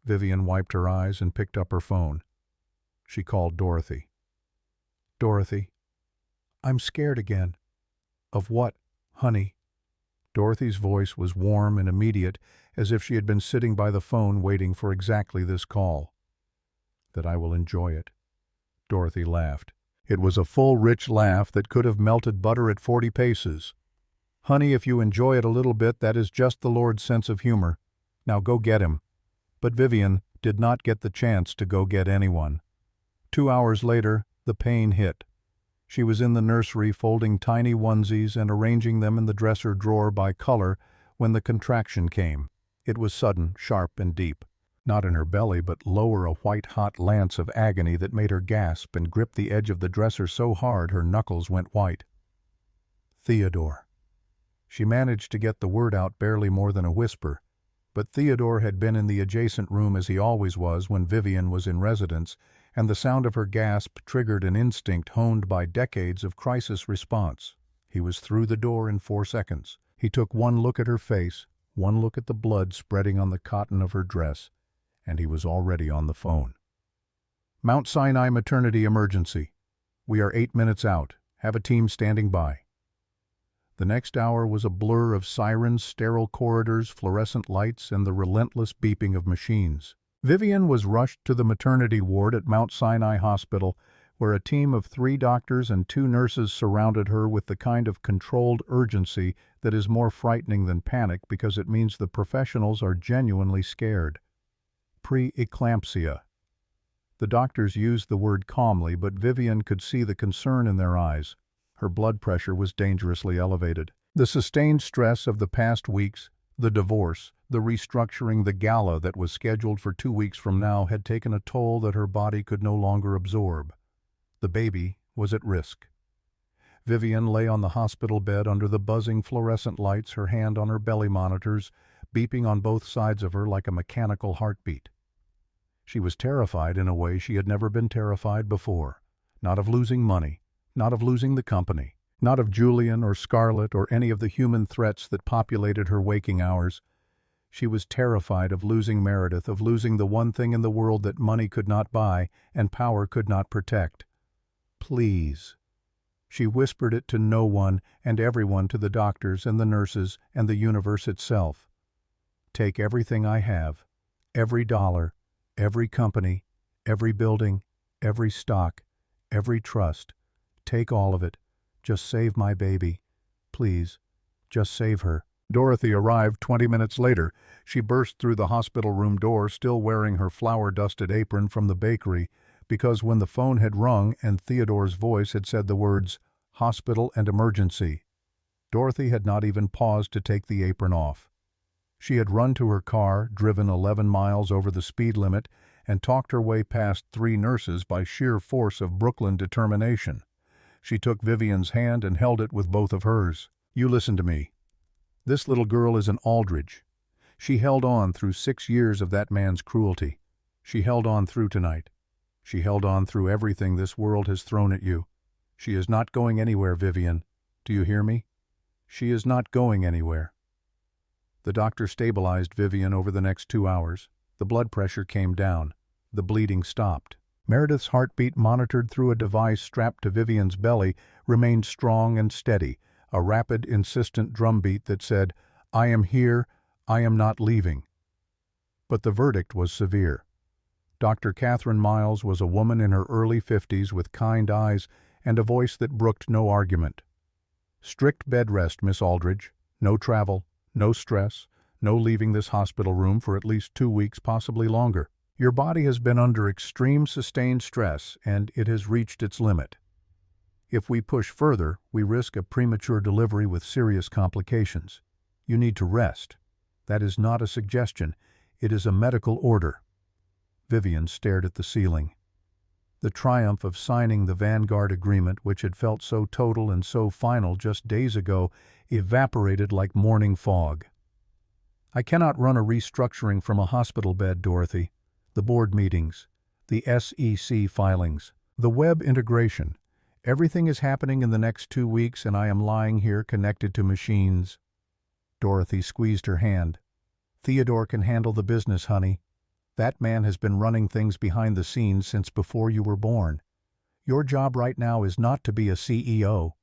Vivian wiped her eyes and picked up her phone. She called Dorothy. "Dorothy, I'm scared again." "Of what, honey?" Dorothy's voice was warm and immediate, as if she had been sitting by the phone waiting for exactly this call. "That I will enjoy it." Dorothy laughed. It was a full, rich laugh that could have melted butter at 40 paces. "Honey, if you enjoy it a little bit, that is just the Lord's sense of humor. Now go get him. But Vivian did not get the chance to go get anyone. 2 hours later, the pain hit. She was in the nursery folding tiny onesies and arranging them in the dresser drawer by color when the contraction came. It was sudden, sharp, and deep. Not in her belly, but lower, a white-hot lance of agony that made her gasp and grip the edge of the dresser so hard her knuckles went white. Theodore. She managed to get the word out barely more than a whisper, but Theodore had been in the adjacent room as he always was when Vivian was in residence, and the sound of her gasp triggered an instinct honed by decades of crisis response. He was through the door in 4 seconds. He took one look at her face, one look at the blood spreading on the cotton of her dress, and he was already on the phone. Mount Sinai Maternity Emergency. We are 8 minutes out. Have a team standing by. The next hour was a blur of sirens, sterile corridors, fluorescent lights, and the relentless beeping of machines. Vivian was rushed to the maternity ward at Mount Sinai Hospital, where a team of 3 doctors and 2 nurses surrounded her with the kind of controlled urgency that is more frightening than panic because it means the professionals are genuinely scared. Pre-eclampsia. The doctors used the word calmly, but Vivian could see the concern in their eyes. Her blood pressure was dangerously elevated. The sustained stress of the past weeks, the divorce, the restructuring, the gala that was scheduled for 2 weeks from now had taken a toll that her body could no longer absorb. The baby was at risk. Vivian lay on the hospital bed under the buzzing fluorescent lights, her hand on her belly monitors, beeping on both sides of her like a mechanical heartbeat. She was terrified in a way she had never been terrified before. Not of losing money, not of losing the company, not of Julian or Scarlett or any of the human threats that populated her waking hours. She was terrified of losing Meredith, of losing the one thing in the world that money could not buy and power could not protect. Please. She whispered it to no one and everyone, to the doctors and the nurses and the universe itself. Take everything I have, every dollar, every company, every building, every stock, every trust. Take all of it. Just save my baby. Please, just save her. Dorothy arrived 20 minutes later. She burst through the hospital room door, still wearing her flour-dusted apron from the bakery, because when the phone had rung and Theodore's voice had said the words, "Hospital and emergency," Dorothy had not even paused to take the apron off. She had run to her car, driven 11 miles over the speed limit, and talked her way past 3 nurses by sheer force of Brooklyn determination. She took Vivian's hand and held it with both of hers. "You listen to me. This little girl is an Aldridge. She held on through 6 years of that man's cruelty. She held on through tonight. She held on through everything this world has thrown at you. She is not going anywhere, Vivian. Do you hear me? She is not going anywhere." The doctor stabilized Vivian over the next 2 hours. The blood pressure came down. The bleeding stopped. Meredith's heartbeat, monitored through a device strapped to Vivian's belly, remained strong and steady, a rapid, insistent drumbeat that said, "I am here, I am not leaving." But the verdict was severe. Dr. Catherine Miles was a woman in her early 50s with kind eyes and a voice that brooked no argument. "Strict bed rest, Miss Aldridge. No travel, no stress, no leaving this hospital room for at least 2 weeks, possibly longer. Your body has been under extreme sustained stress, and it has reached its limit. If we push further, we risk a premature delivery with serious complications. You need to rest. That is not a suggestion. It is a medical order." Vivian stared at the ceiling. The triumph of signing the Vanguard agreement, which had felt so total and so final just days ago, evaporated like morning fog. "I cannot run a restructuring from a hospital bed, Dorothy. The board meetings, the SEC filings, the web integration. Everything is happening in the next 2 weeks, and I am lying here connected to machines." Dorothy squeezed her hand. "Theodore can handle the business, honey. That man has been running things behind the scenes since before you were born. Your job right now is not to be a CEO.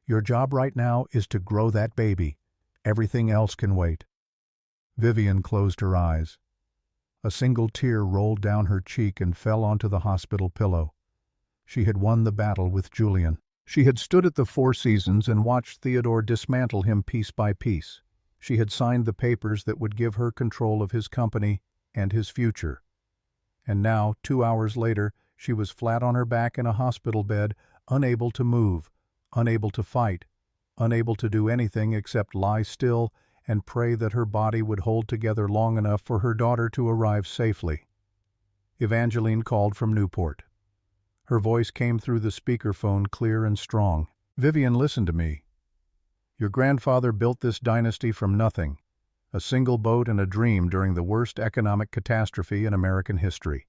Your job right now is to grow that baby. Everything else can wait." Vivian closed her eyes. A single tear rolled down her cheek and fell onto the hospital pillow. She had won the battle with Julian. She had stood at the Four Seasons and watched Theodore dismantle him piece by piece. She had signed the papers that would give her control of his company, and his future. And now, 2 hours later, she was flat on her back in a hospital bed, unable to move, unable to fight, unable to do anything except lie still and pray that her body would hold together long enough for her daughter to arrive safely. Evangeline called from Newport. Her voice came through the speakerphone clear and strong. "Vivian, listen to me. Your grandfather built this dynasty from nothing, a single boat and a dream during the worst economic catastrophe in American history.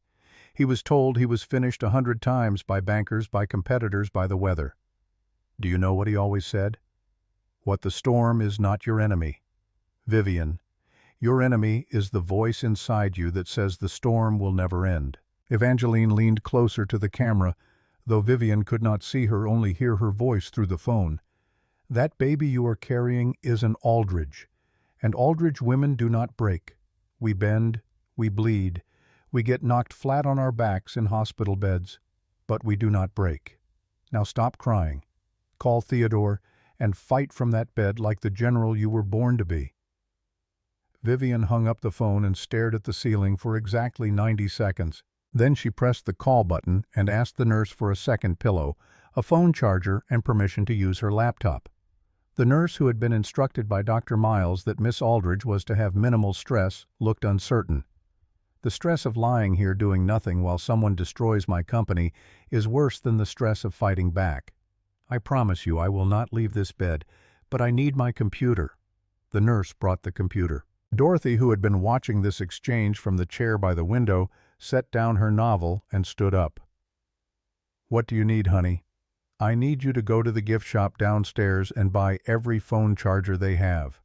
He was told he was finished 100 times by bankers, by competitors, by the weather. Do you know what he always said? What the storm is not your enemy. Vivian, your enemy is the voice inside you that says the storm will never end." Evangeline leaned closer to the camera, though Vivian could not see her, only hear her voice through the phone. "That baby you are carrying is an Aldridge, and Aldridge women do not break. We bend, we bleed, we get knocked flat on our backs in hospital beds, but we do not break. Now stop crying. Call Theodore and fight from that bed like the general you were born to be." Vivian hung up the phone and stared at the ceiling for exactly 90 seconds. Then she pressed the call button and asked the nurse for a second pillow, a phone charger, and permission to use her laptop. The nurse, who had been instructed by Dr. Miles that Miss Aldridge was to have minimal stress, looked uncertain. "The stress of lying here doing nothing while someone destroys my company is worse than the stress of fighting back. I promise you I will not leave this bed, but I need my computer." The nurse brought the computer. Dorothy, who had been watching this exchange from the chair by the window, set down her novel and stood up. "What do you need, honey?" "I need you to go to the gift shop downstairs and buy every phone charger they have.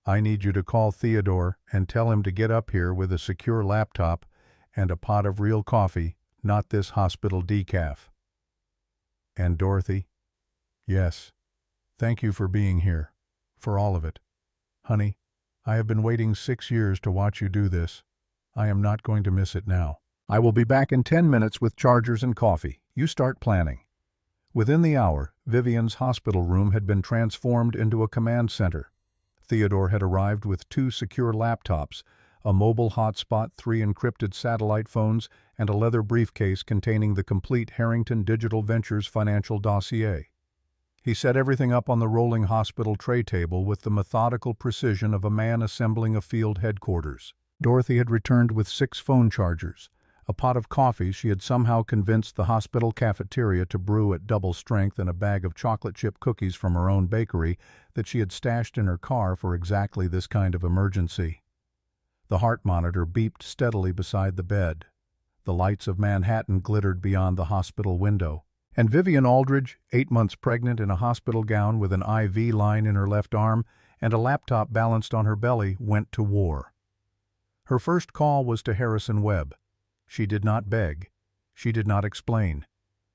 I need you to call Theodore and tell him to get up here with a secure laptop and a pot of real coffee, not this hospital decaf." "And Dorothy?" "Yes. Thank you for being here. For all of it. Honey, I have been waiting 6 years to watch you do this. I am not going to miss it now. I will be back in 10 minutes with chargers and coffee. You start planning." Within the hour, Vivian's hospital room had been transformed into a command center. Theodore had arrived with 2 secure laptops, a mobile hotspot, 3 encrypted satellite phones, and a leather briefcase containing the complete Harrington Digital Ventures financial dossier. He set everything up on the rolling hospital tray table with the methodical precision of a man assembling a field headquarters. Dorothy had returned with 6 phone chargers, a pot of coffee she had somehow convinced the hospital cafeteria to brew at double strength, and a bag of chocolate chip cookies from her own bakery that she had stashed in her car for exactly this kind of emergency. The heart monitor beeped steadily beside the bed. The lights of Manhattan glittered beyond the hospital window. And Vivian Aldridge, 8 months pregnant, in a hospital gown with an IV line in her left arm and a laptop balanced on her belly, went to war. Her first call was to Harrison Webb. She did not beg. She did not explain.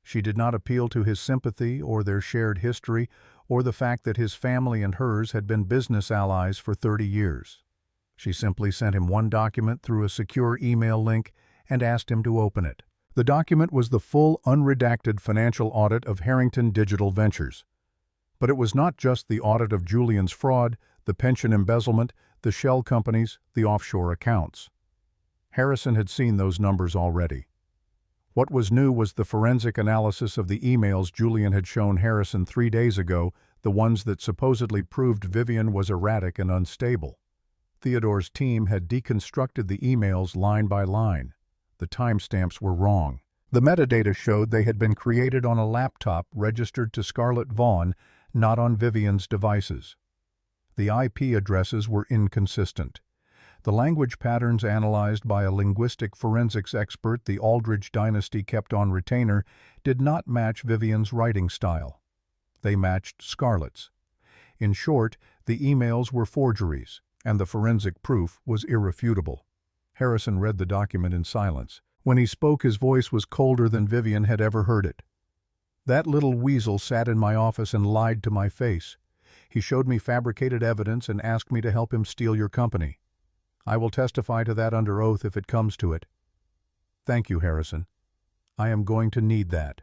She did not appeal to his sympathy or their shared history or the fact that his family and hers had been business allies for 30 years. She simply sent him one document through a secure email link and asked him to open it. The document was the full, unredacted financial audit of Harrington Digital Ventures. But it was not just the audit of Julian's fraud, the pension embezzlement, the shell companies, the offshore accounts. Harrison had seen those numbers already. What was new was the forensic analysis of the emails Julian had shown Harrison 3 days ago, the ones that supposedly proved Vivian was erratic and unstable. Theodore's team had deconstructed the emails line by line. The timestamps were wrong. The metadata showed they had been created on a laptop registered to Scarlett Vaughn, not on Vivian's devices. The IP addresses were inconsistent. The language patterns analyzed by a linguistic forensics expert the Aldridge dynasty kept on retainer did not match Vivian's writing style. They matched Scarlett's. In short, the emails were forgeries, and the forensic proof was irrefutable. Harrison read the document in silence. When he spoke, his voice was colder than Vivian had ever heard it. "That little weasel sat in my office and lied to my face. He showed me fabricated evidence and asked me to help him steal your company. I will testify to that under oath if it comes to it. Thank you, Harrison. I am going to need that."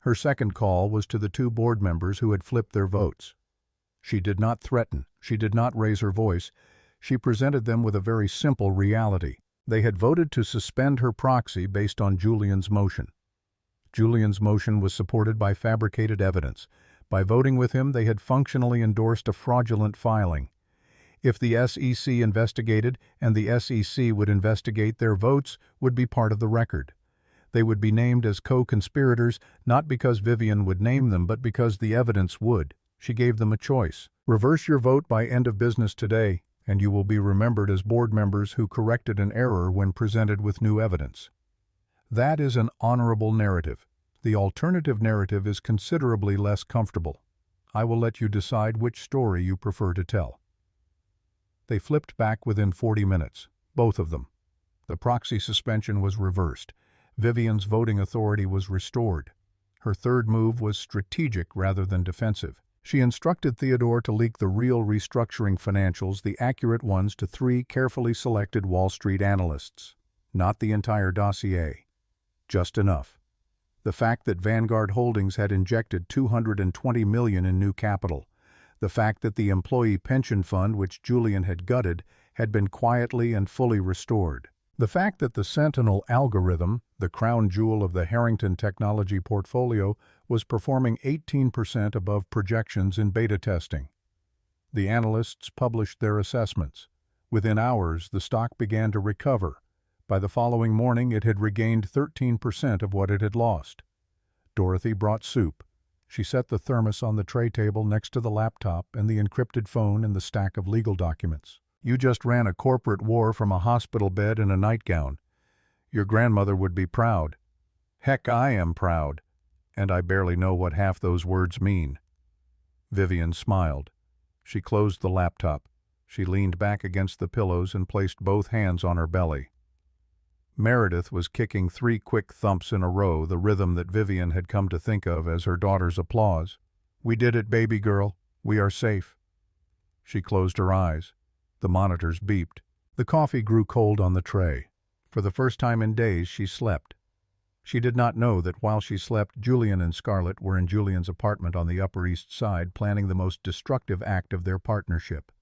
Her second call was to the 2 board members who had flipped their votes. She did not threaten. She did not raise her voice. she presented them with a very simple reality. They had voted to suspend her proxy based on Julian's motion. Julian's motion was supported by fabricated evidence. By voting with him, they had functionally endorsed a fraudulent filing. If the SEC investigated, and the SEC would investigate, their votes would be part of the record. They would be named as co-conspirators, not because Vivian would name them, but because the evidence would. She gave them a choice. Reverse your vote by end of business today, and you will be remembered as board members who corrected an error when presented with new evidence. That is an honorable narrative. The alternative narrative is considerably less comfortable. I will let you decide which story you prefer to tell. They flipped back within 40 minutes, both of them. The proxy suspension was reversed. Vivian's voting authority was restored. Her third move was strategic rather than defensive. She instructed Theodore to leak the real restructuring financials, the accurate ones, to 3 carefully selected Wall Street analysts. Not the entire dossier. Just enough. The fact that Vanguard Holdings had injected $220 million in new capital. The fact that the employee pension fund, which Julian had gutted, had been quietly and fully restored. The fact that the Sentinel algorithm, the crown jewel of the Harrington technology portfolio, was performing 18% above projections in beta testing. The analysts published their assessments. Within hours, the stock began to recover. By the following morning, it had regained 13% of what it had lost. Dorothy brought soup. She set the thermos on the tray table next to the laptop and the encrypted phone and the stack of legal documents. You just ran a corporate war from a hospital bed in a nightgown. Your grandmother would be proud. Heck, I am proud. And I barely know what half those words mean. Vivian smiled. She closed the laptop. She leaned back against the pillows and placed both hands on her belly. Meredith was kicking 3 quick thumps in a row, the rhythm that Vivian had come to think of as her daughter's applause. We did it, baby girl. We are safe. She closed her eyes. The monitors beeped. The coffee grew cold on the tray. For the first time in days, she slept. She did not know that while she slept, Julian and Scarlett were in Julian's apartment on the Upper East Side, planning the most destructive act of their partnership.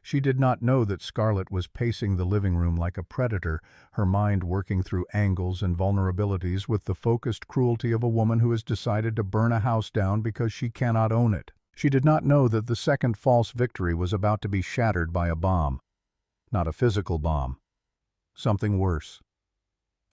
She did not know that Scarlett was pacing the living room like a predator, her mind working through angles and vulnerabilities with the focused cruelty of a woman who has decided to burn a house down because she cannot own it. She did not know that the second false victory was about to be shattered by a bomb. Not a physical bomb. Something worse.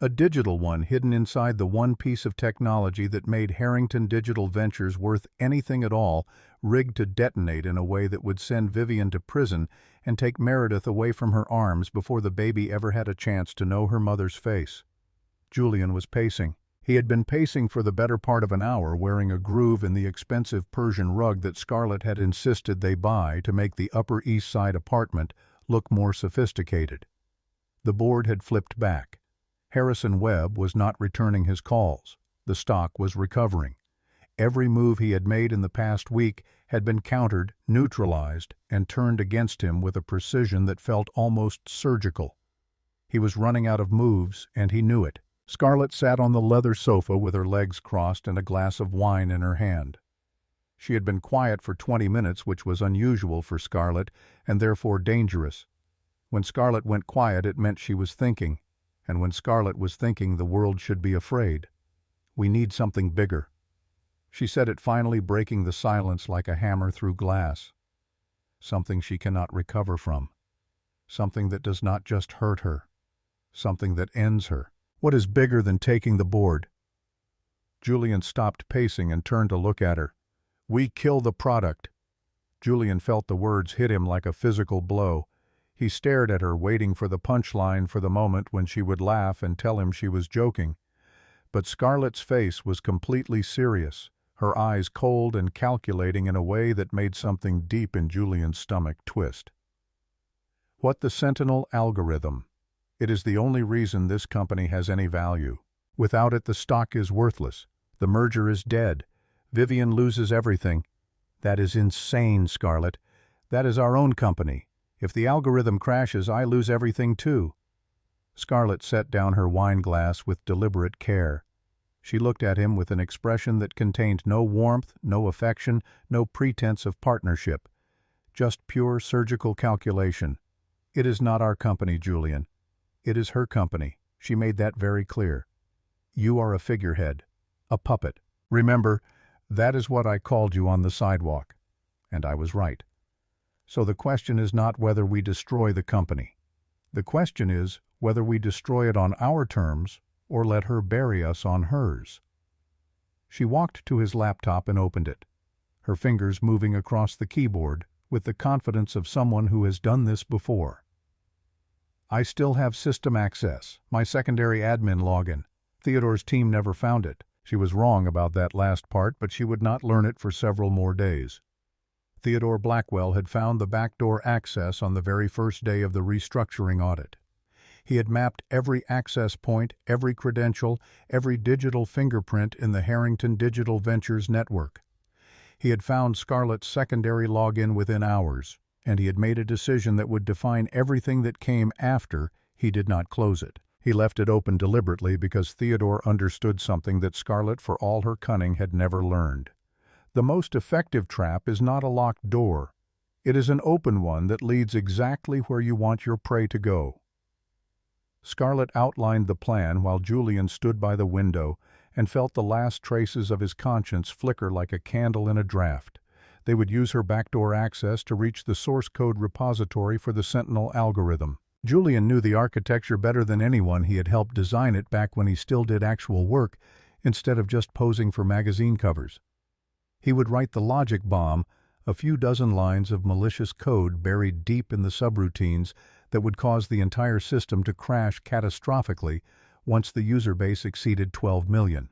A digital one hidden inside the one piece of technology that made Harrington Digital Ventures worth anything at all, rigged to detonate in a way that would send Vivian to prison and take Meredith away from her arms before the baby ever had a chance to know her mother's face. Julian was pacing. He had been pacing for the better part of an hour, wearing a groove in the expensive Persian rug that Scarlett had insisted they buy to make the Upper East Side apartment look more sophisticated. The board had flipped back. Harrison Webb was not returning his calls. The stock was recovering. Every move he had made in the past week had been countered, neutralized, and turned against him with a precision that felt almost surgical. He was running out of moves, and he knew it. Scarlett sat on the leather sofa with her legs crossed and a glass of wine in her hand. She had been quiet for 20 minutes, which was unusual for Scarlett, and therefore dangerous. When Scarlett went quiet, it meant she was thinking. And when Scarlett was thinking, the world should be afraid. We need something bigger. She said it, finally breaking the silence like a hammer through glass. Something she cannot recover from. Something that does not just hurt her. Something that ends her. What is bigger than taking the board? Julian stopped pacing and turned to look at her. We kill the product. Julian felt the words hit him like a physical blow. He stared at her, waiting for the punchline, for the moment when she would laugh and tell him she was joking. But Scarlett's face was completely serious, her eyes cold and calculating in a way that made something deep in Julian's stomach twist. What the Sentinel algorithm? It is the only reason this company has any value. Without it, the stock is worthless. The merger is dead. Vivian loses everything. That is insane, Scarlett. That is our own company. If the algorithm crashes, I lose everything too. Scarlett set down her wine glass with deliberate care. She looked at him with an expression that contained no warmth, no affection, no pretense of partnership. Just pure surgical calculation. It is not our company, Julian. It is her company. She made that very clear. You are a figurehead, a puppet. Remember, that is what I called you on the sidewalk. And I was right. So the question is not whether we destroy the company. The question is whether we destroy it on our terms or let her bury us on hers. She walked to his laptop and opened it, her fingers moving across the keyboard with the confidence of someone who has done this before. I still have system access, my secondary admin login. Theodore's team never found it. She was wrong about that last part, but she would not learn it for several more days. Theodore Blackwell had found the backdoor access on the very first day of the restructuring audit. He had mapped every access point, every credential, every digital fingerprint in the Harrington Digital Ventures network. He had found Scarlett's secondary login within hours, and he had made a decision that would define everything that came after he did not close it. He left it open deliberately because Theodore understood something that Scarlett, for all her cunning, had never learned. The most effective trap is not a locked door. It is an open one that leads exactly where you want your prey to go. Scarlett outlined the plan while Julian stood by the window and felt the last traces of his conscience flicker like a candle in a draft. They would use her backdoor access to reach the source code repository for the Sentinel algorithm. Julian knew the architecture better than anyone. He had helped design it back when he still did actual work instead of just posing for magazine covers. He would write the logic bomb, a few dozen lines of malicious code buried deep in the subroutines that would cause the entire system to crash catastrophically once the user base exceeded 12 million.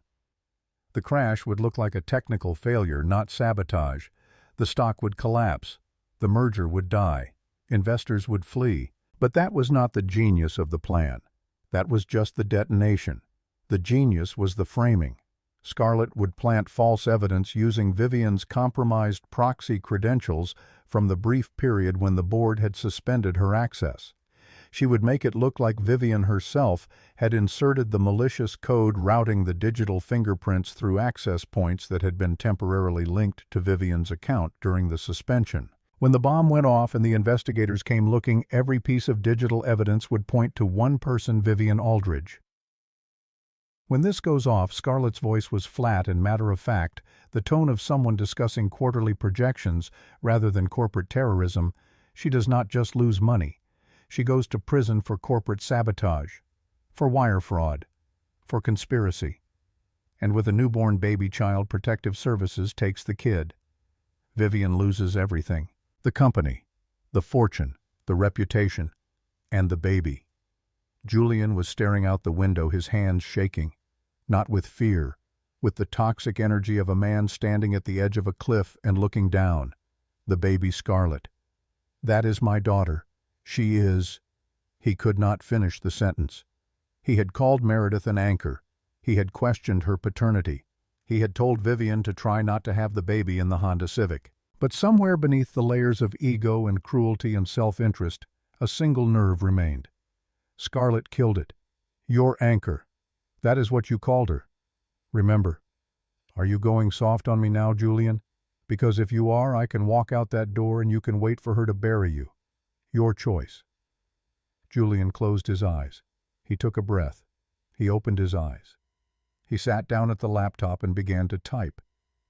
The crash would look like a technical failure, not sabotage. The stock would collapse. The merger would die. Investors would flee. But that was not the genius of the plan. That was just the detonation. The genius was the framing. Scarlett would plant false evidence using Vivian's compromised proxy credentials from the brief period when the board had suspended her access. She would make it look like Vivian herself had inserted the malicious code routing the digital fingerprints through access points that had been temporarily linked to Vivian's account during the suspension. When the bomb went off and the investigators came looking, every piece of digital evidence would point to one person, Vivian Aldridge. When this goes off, Scarlett's voice was flat and matter-of-fact, the tone of someone discussing quarterly projections rather than corporate terrorism. She does not just lose money. She goes to prison for corporate sabotage, for wire fraud, for conspiracy. And with a newborn baby child, Protective Services takes the kid. Vivian loses everything. The company, the fortune, the reputation, and the baby. Julian was staring out the window, his hands shaking. Not with fear, with the toxic energy of a man standing at the edge of a cliff and looking down. The baby Scarlett. That is my daughter. She is... He could not finish the sentence. He had called Meredith an anchor. He had questioned her paternity. He had told Vivian to try not to have the baby in the Honda Civic. But somewhere beneath the layers of ego and cruelty and self-interest, a single nerve remained. Scarlett killed it. Your anchor. That is what you called her. Remember. Are you going soft on me now, Julian? Because if you are, I can walk out that door and you can wait for her to bury you. Your choice. Julian closed his eyes. He took a breath. He opened his eyes. He sat down at the laptop and began to type.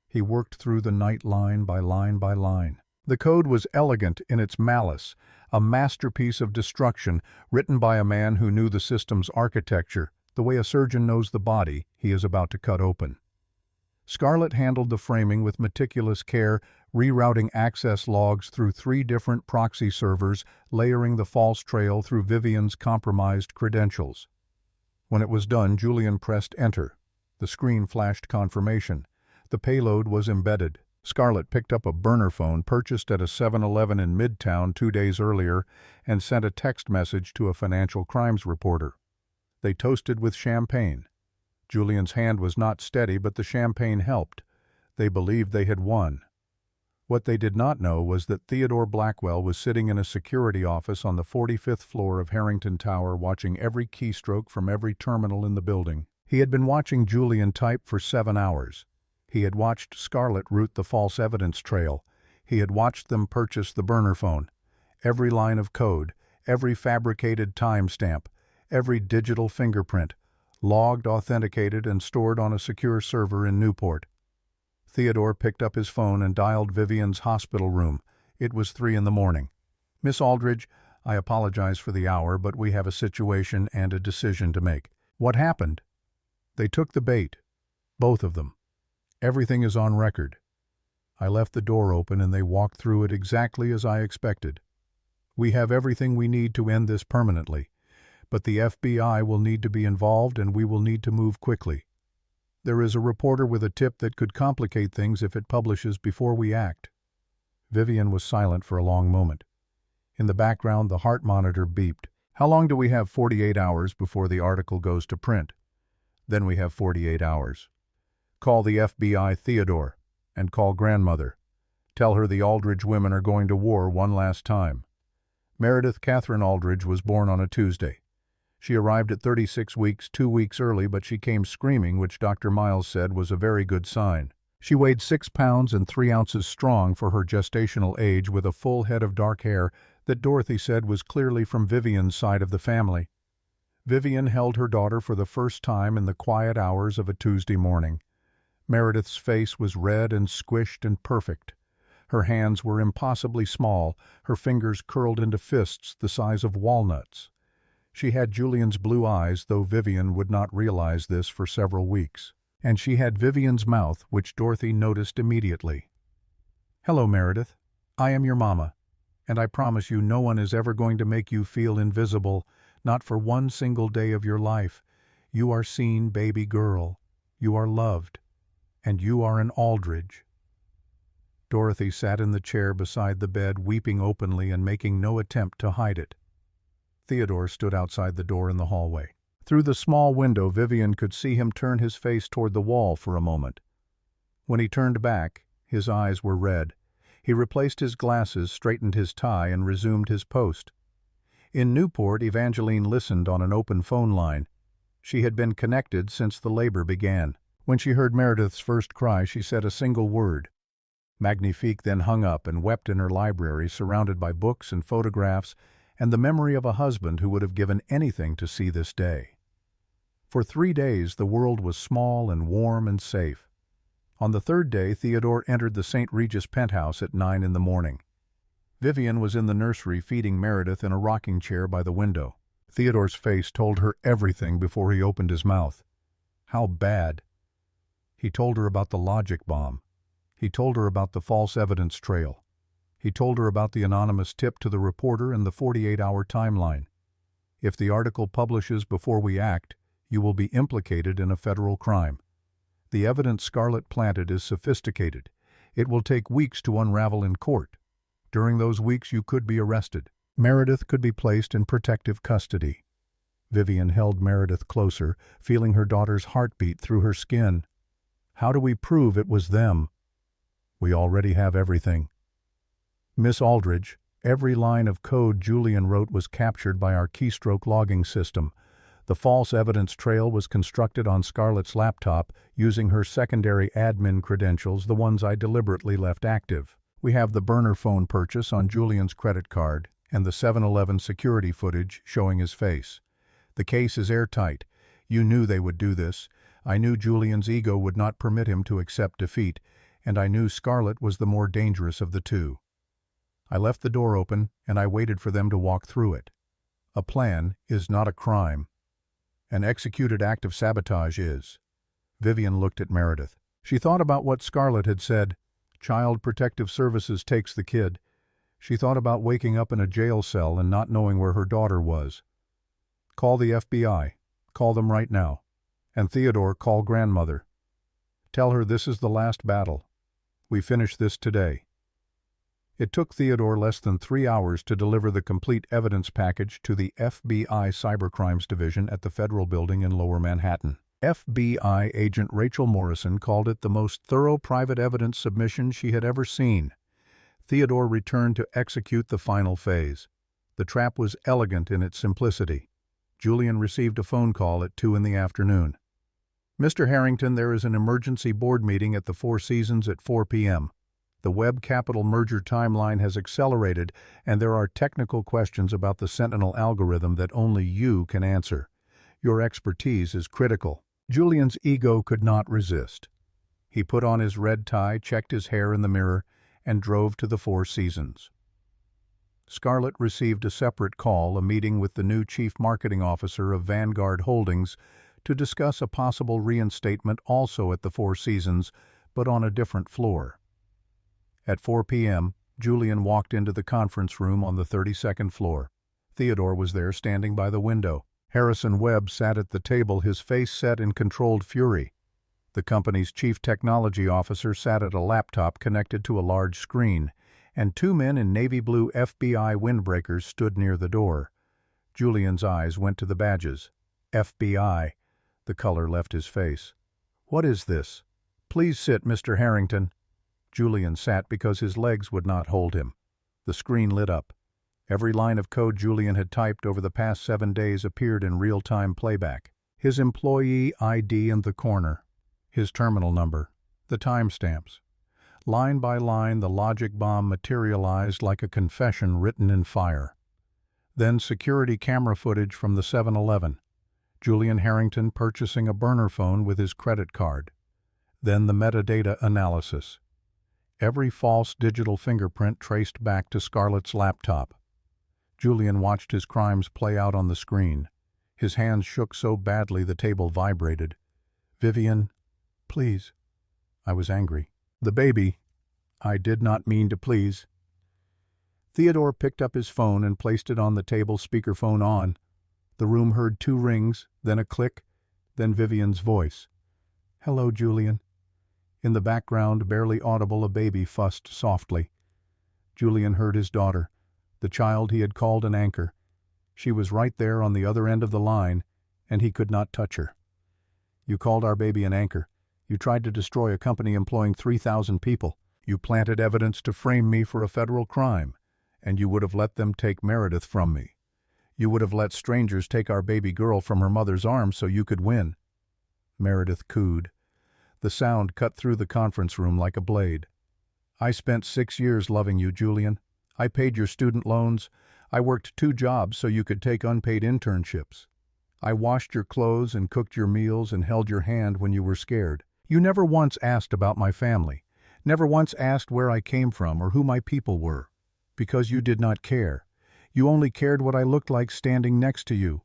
He worked through the night line by line by line. The code was elegant in its malice, a masterpiece of destruction written by a man who knew the system's architecture, the way a surgeon knows the body he is about to cut open. Scarlett handled the framing with meticulous care, rerouting access logs through 3 different proxy servers, layering the false trail through Vivian's compromised credentials. When it was done, Julian pressed enter. The screen flashed confirmation. The payload was embedded. Scarlett picked up a burner phone purchased at a 7-Eleven in Midtown 2 days earlier and sent a text message to a financial crimes reporter. They toasted with champagne. Julian's hand was not steady, but the champagne helped. They believed they had won. What they did not know was that Theodore Blackwell was sitting in a security office on the 45th floor of Harrington Tower, watching every keystroke from every terminal in the building. He had been watching Julian type for 7 hours. He had watched Scarlett route the false evidence trail. He had watched them purchase the burner phone. Every line of code, every fabricated timestamp, every digital fingerprint, logged, authenticated, and stored on a secure server in Newport. Theodore picked up his phone and dialed Vivian's hospital room. It was 3 in the morning. "Miss Aldridge, I apologize for the hour, but we have a situation and a decision to make." "What happened?" "They took the bait. Both of them. Everything is on record. I left the door open and they walked through it exactly as I expected. We have everything we need to end this permanently, but the FBI will need to be involved and we will need to move quickly. There is a reporter with a tip that could complicate things if it publishes before we act." Vivian was silent for a long moment. In the background, the heart monitor beeped. "How long do we have?" 48 hours before the article goes to print. "Then we have 48 hours. Call the FBI, Theodore, and call grandmother. Tell her the Aldridge women are going to war one last time." Meredith Catherine Aldridge was born on a Tuesday. She arrived at 36 weeks, 2 weeks early, but she came screaming, which Dr. Miles said was a very good sign. She weighed 6 pounds and 3 ounces strong for her gestational age, with a full head of dark hair that Dorothy said was clearly from Vivian's side of the family. Vivian held her daughter for the first time in the quiet hours of a Tuesday morning. Meredith's face was red and squished and perfect. Her hands were impossibly small, her fingers curled into fists the size of walnuts. She had Julian's blue eyes, though Vivian would not realize this for several weeks. And she had Vivian's mouth, which Dorothy noticed immediately. "Hello, Meredith. I am your mama, and I promise you no one is ever going to make you feel invisible, not for one single day of your life. You are seen, baby girl. You are loved. And you are an Aldridge." Dorothy sat in the chair beside the bed, weeping openly and making no attempt to hide it. Theodore stood outside the door in the hallway. Through the small window, Vivian could see him turn his face toward the wall for a moment. When he turned back, his eyes were red. He replaced his glasses, straightened his tie, and resumed his post. In Newport, Evangeline listened on an open phone line. She had been connected since the labor began. When she heard Meredith's first cry, she said a single word. Magnifique then hung up and wept in her library, surrounded by books and photographs and the memory of a husband who would have given anything to see this day. For 3 days, the world was small and warm and safe. On the 3rd day, Theodore entered the St. Regis penthouse at 9 in the morning. Vivian was in the nursery feeding Meredith in a rocking chair by the window. Theodore's face told her everything before he opened his mouth. How bad? He told her about the logic bomb. He told her about the false evidence trail. He told her about the anonymous tip to the reporter and the 48-hour timeline. If the article publishes before we act, you will be implicated in a federal crime. The evidence Scarlett planted is sophisticated. It will take weeks to unravel in court. During those weeks, you could be arrested. Meredith could be placed in protective custody. Vivian held Meredith closer, feeling her daughter's heartbeat through her skin. How do we prove it was them? We already have everything. Miss Aldridge, every line of code Julian wrote was captured by our keystroke logging system. The false evidence trail was constructed on Scarlett's laptop using her secondary admin credentials, the ones I deliberately left active. We have the burner phone purchase on Julian's credit card and the 7-Eleven security footage showing his face. The case is airtight. You knew they would do this. I knew Julian's ego would not permit him to accept defeat, and I knew Scarlett was the more dangerous of the two. I left the door open, and I waited for them to walk through it. A plan is not a crime. An executed act of sabotage is. Vivian looked at Meredith. She thought about what Scarlett had said. Child Protective Services takes the kid. She thought about waking up in a jail cell and not knowing where her daughter was. Call the FBI. Call them right now. And Theodore, call grandmother. Tell her this is the last battle. We finish this today. It took Theodore less than 3 hours to deliver the complete evidence package to the FBI Cybercrimes Division at the Federal Building in Lower Manhattan. FBI agent Rachel Morrison called it the most thorough private evidence submission she had ever seen. Theodore returned to execute the final phase. The trap was elegant in its simplicity. Julian received a phone call at 2 in the afternoon. "Mr. Harrington, there is an emergency board meeting at the Four Seasons at 4 p.m. The Web Capital merger timeline has accelerated, and there are technical questions about the Sentinel algorithm that only you can answer. Your expertise is critical. Julian's ego could not resist. He put on his red tie, checked his hair in the mirror, and drove to the Four Seasons. Scarlett received a separate call, a meeting with the new chief marketing officer of Vanguard Holdings, to discuss a possible reinstatement also at the Four Seasons, but on a different floor. At 4 p.m., Julian walked into the conference room on the 32nd floor. Theodore was there, standing by the window. Harrison Webb sat at the table, his face set in controlled fury. The company's chief technology officer sat at a laptop connected to a large screen, and two men in navy blue FBI windbreakers stood near the door. Julian's eyes went to the badges. FBI. The color left his face. "What is this?" "Please sit, Mr. Harrington." Julian sat because his legs would not hold him. The screen lit up. Every line of code Julian had typed over the past 7 days appeared in real-time playback. His employee ID in the corner, his terminal number, the timestamps. Line by line, the logic bomb materialized like a confession written in fire. Then security camera footage from the 7-Eleven. Julian Harrington purchasing a burner phone with his credit card. Then the metadata analysis. Every false digital fingerprint traced back to Scarlett's laptop. Julian watched his crimes play out on the screen. His hands shook so badly the table vibrated. "Vivian, please." I was angry. "The baby. I did not mean to, please." Theodore picked up his phone and placed it on the table, speakerphone on. The room heard 2 rings, then a click, then Vivian's voice. "Hello, Julian." In the background, barely audible, a baby fussed softly. Julian heard his daughter, the child he had called an anchor. She was right there on the other end of the line, and he could not touch her. "You called our baby an anchor. You tried to destroy a company employing 3,000 people. You planted evidence to frame me for a federal crime, and you would have let them take Meredith from me. You would have let strangers take our baby girl from her mother's arms so you could win." Meredith cooed. The sound cut through the conference room like a blade. "I spent 6 years loving you, Julian. I paid your student loans. I worked 2 jobs so you could take unpaid internships. I washed your clothes and cooked your meals and held your hand when you were scared. You never once asked about my family, never once asked where I came from or who my people were, because you did not care. You only cared what I looked like standing next to you."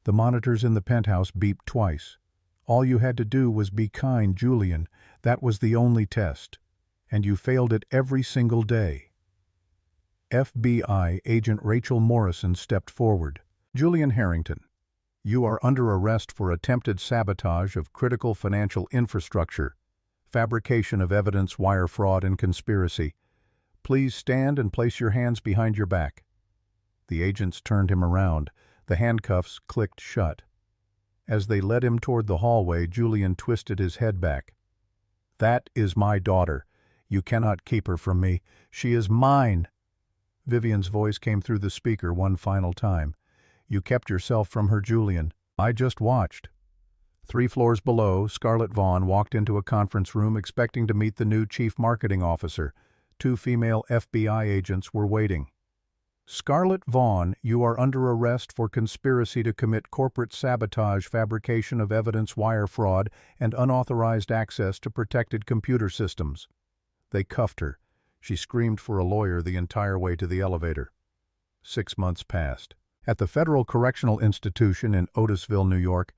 The monitors in the penthouse beeped twice. "All you had to do was be kind, Julian. That was the only test. And you failed it every single day." FBI agent Rachel Morrison stepped forward. "Julian Harrington, you are under arrest for attempted sabotage of critical financial infrastructure, fabrication of evidence, wire fraud, and conspiracy. Please stand and place your hands behind your back." The agents turned him around. The handcuffs clicked shut. As they led him toward the hallway, Julian twisted his head back. "That is my daughter. You cannot keep her from me. She is mine." Vivian's voice came through the speaker one final time. "You kept yourself from her, Julian. I just watched." 3 floors below, Scarlett Vaughn walked into a conference room expecting to meet the new chief marketing officer. 2 female FBI agents were waiting. "Scarlett Vaughn, you are under arrest for conspiracy to commit corporate sabotage, fabrication of evidence, wire fraud, and unauthorized access to protected computer systems." They cuffed her. She screamed for a lawyer the entire way to the elevator. 6 months passed. At the Federal Correctional Institution in Otisville, New York,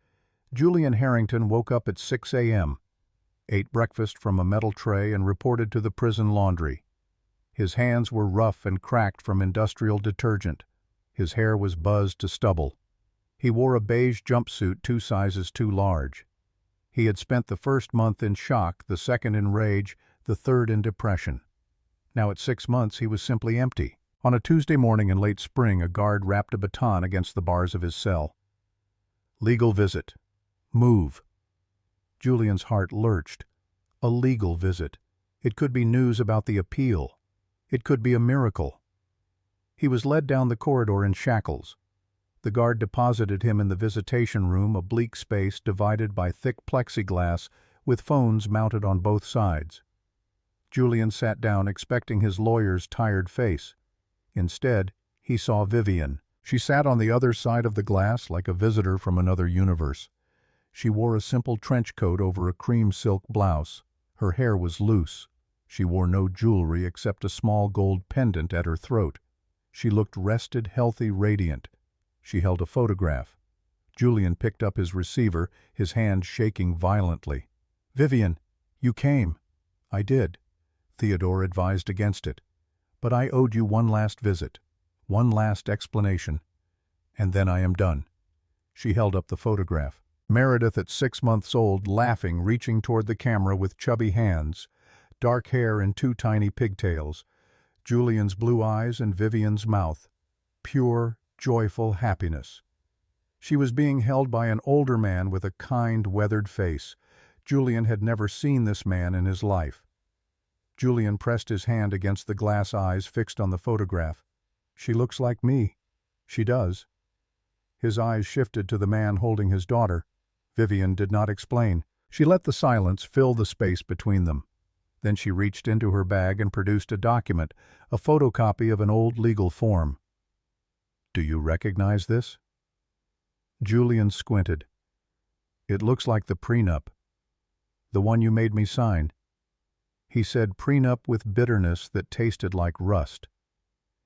Julian Harrington woke up at 6 a.m., ate breakfast from a metal tray, and reported to the prison laundry. His hands were rough and cracked from industrial detergent. His hair was buzzed to stubble. He wore a beige jumpsuit 2 sizes too large. He had spent the first month in shock, the second in rage, the third in depression. Now at 6 months he was simply empty. On a Tuesday morning in late spring, a guard rapped a baton against the bars of his cell. "Legal visit. Move." Julian's heart lurched. A legal visit. It could be news about the appeal. It could be a miracle. He was led down the corridor in shackles. The guard deposited him in the visitation room, a bleak space divided by thick plexiglass with phones mounted on both sides. Julian sat down expecting his lawyer's tired face. Instead, he saw Vivian. She sat on the other side of the glass like a visitor from another universe. She wore a simple trench coat over a cream silk blouse. Her hair was loose. She wore no jewelry except a small gold pendant at her throat. She looked rested, healthy, radiant. She held a photograph. Julian picked up his receiver, his hand shaking violently. "Vivian, you came." "I did." Theodore advised against it. "But I owed you one last visit, one last explanation, and then I am done." She held up the photograph. Meredith at 6 months old, laughing, reaching toward the camera with chubby hands, dark hair and 2 tiny pigtails, Julian's blue eyes and Vivian's mouth. Pure, joyful happiness. She was being held by an older man with a kind, weathered face. Julian had never seen this man in his life. Julian pressed his hand against the glass eyes fixed on the photograph. "She looks like me." "She does." His eyes shifted to the man holding his daughter. Vivian did not explain. She let the silence fill the space between them. Then she reached into her bag and produced a document, a photocopy of an old legal form. "Do you recognize this?" Julian squinted. "It looks like the prenup. The one you made me sign." He said prenup with bitterness that tasted like rust.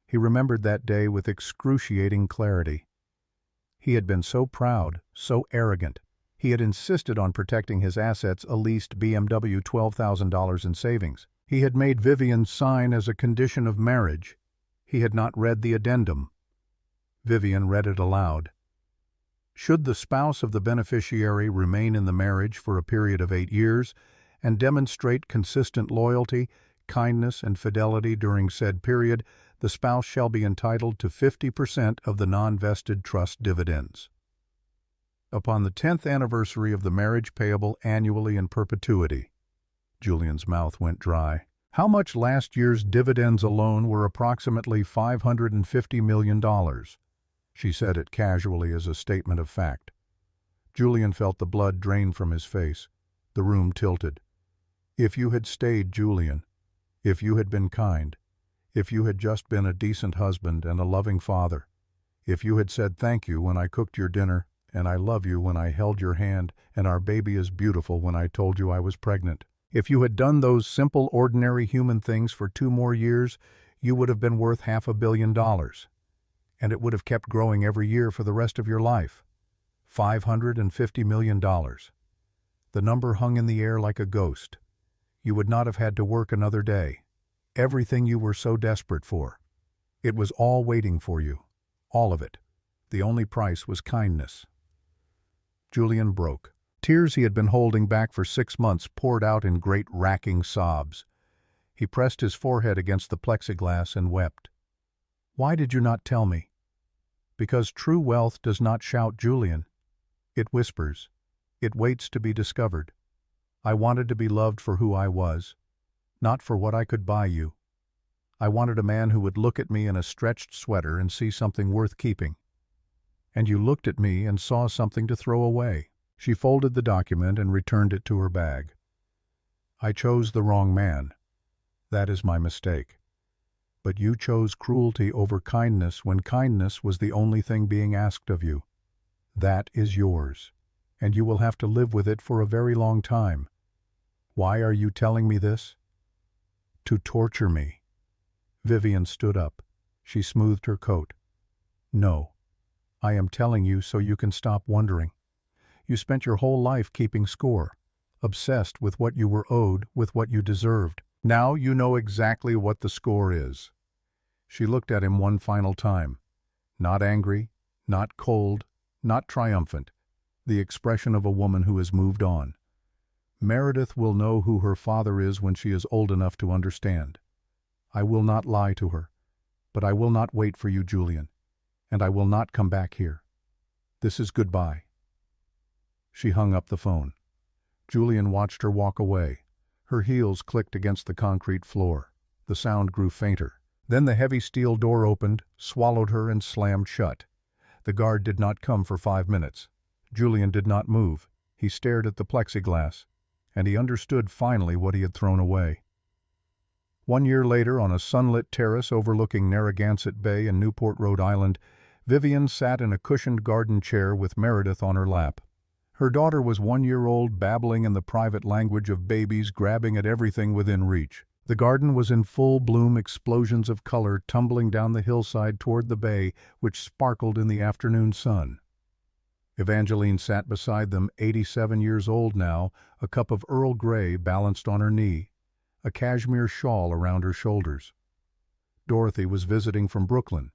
He remembered that day with excruciating clarity. He had been so proud, so arrogant. He had insisted on protecting his assets, a leased BMW, $12,000 in savings. He had made Vivian sign as a condition of marriage. He had not read the addendum. Vivian read it aloud. Should the spouse of the beneficiary remain in the marriage for a period of 8 years and demonstrate consistent loyalty, kindness, and fidelity during said period, the spouse shall be entitled to 50% of the non-vested trust dividends. Upon the 10th anniversary of the marriage, payable annually in perpetuity. Julian's mouth went dry. How much last year's dividends alone were approximately $550 million. She said it casually as a statement of fact. Julian felt the blood drain from his face. The room tilted. If you had stayed, Julian, if you had been kind, if you had just been a decent husband and a loving father, if you had said thank you when I cooked your dinner, and I love you when I held your hand, and our baby is beautiful when I told you I was pregnant. If you had done those simple, ordinary human things for 2 more years, you would have been worth $500 million. And it would have kept growing every year for the rest of your life. $550 million. The number hung in the air like a ghost. You would not have had to work another day. Everything you were so desperate for. It was all waiting for you. All of it. The only price was kindness. Julian broke. Tears he had been holding back for 6 months poured out in great racking sobs. He pressed his forehead against the plexiglass and wept. "Why did you not tell me?" "Because true wealth does not shout, Julian. It whispers. It waits to be discovered. I wanted to be loved for who I was, not for what I could buy you. I wanted a man who would look at me in a stretched sweater and see something worth keeping. And you looked at me and saw something to throw away." She folded the document and returned it to her bag. "I chose the wrong man. That is my mistake. But you chose cruelty over kindness when kindness was the only thing being asked of you. That is yours, and you will have to live with it for a very long time. Why are you telling me this?" "To torture me." Vivian stood up. She smoothed her coat. "No. I am telling you so you can stop wondering. You spent your whole life keeping score, obsessed with what you were owed, with what you deserved. Now you know exactly what the score is." She looked at him one final time. Not angry, not cold, not triumphant. The expression of a woman who has moved on. "Meredith will know who her father is when she is old enough to understand. I will not lie to her, but I will not wait for you, Julian, and I will not come back here. This is goodbye." She hung up the phone. Julian watched her walk away. Her heels clicked against the concrete floor. The sound grew fainter. Then the heavy steel door opened, swallowed her, and slammed shut. The guard did not come for 5 minutes. Julian did not move. He stared at the plexiglass, and he understood finally what he had thrown away. 1 year later, on a sunlit terrace overlooking Narragansett Bay in Newport, Rhode Island, Vivian sat in a cushioned garden chair with Meredith on her lap. Her daughter was 1 year old, babbling in the private language of babies, grabbing at everything within reach. The garden was in full bloom, explosions of color tumbling down the hillside toward the bay, which sparkled in the afternoon sun. Evangeline sat beside them, 87 years old now, a cup of Earl Grey balanced on her knee, a cashmere shawl around her shoulders. Dorothy was visiting from Brooklyn.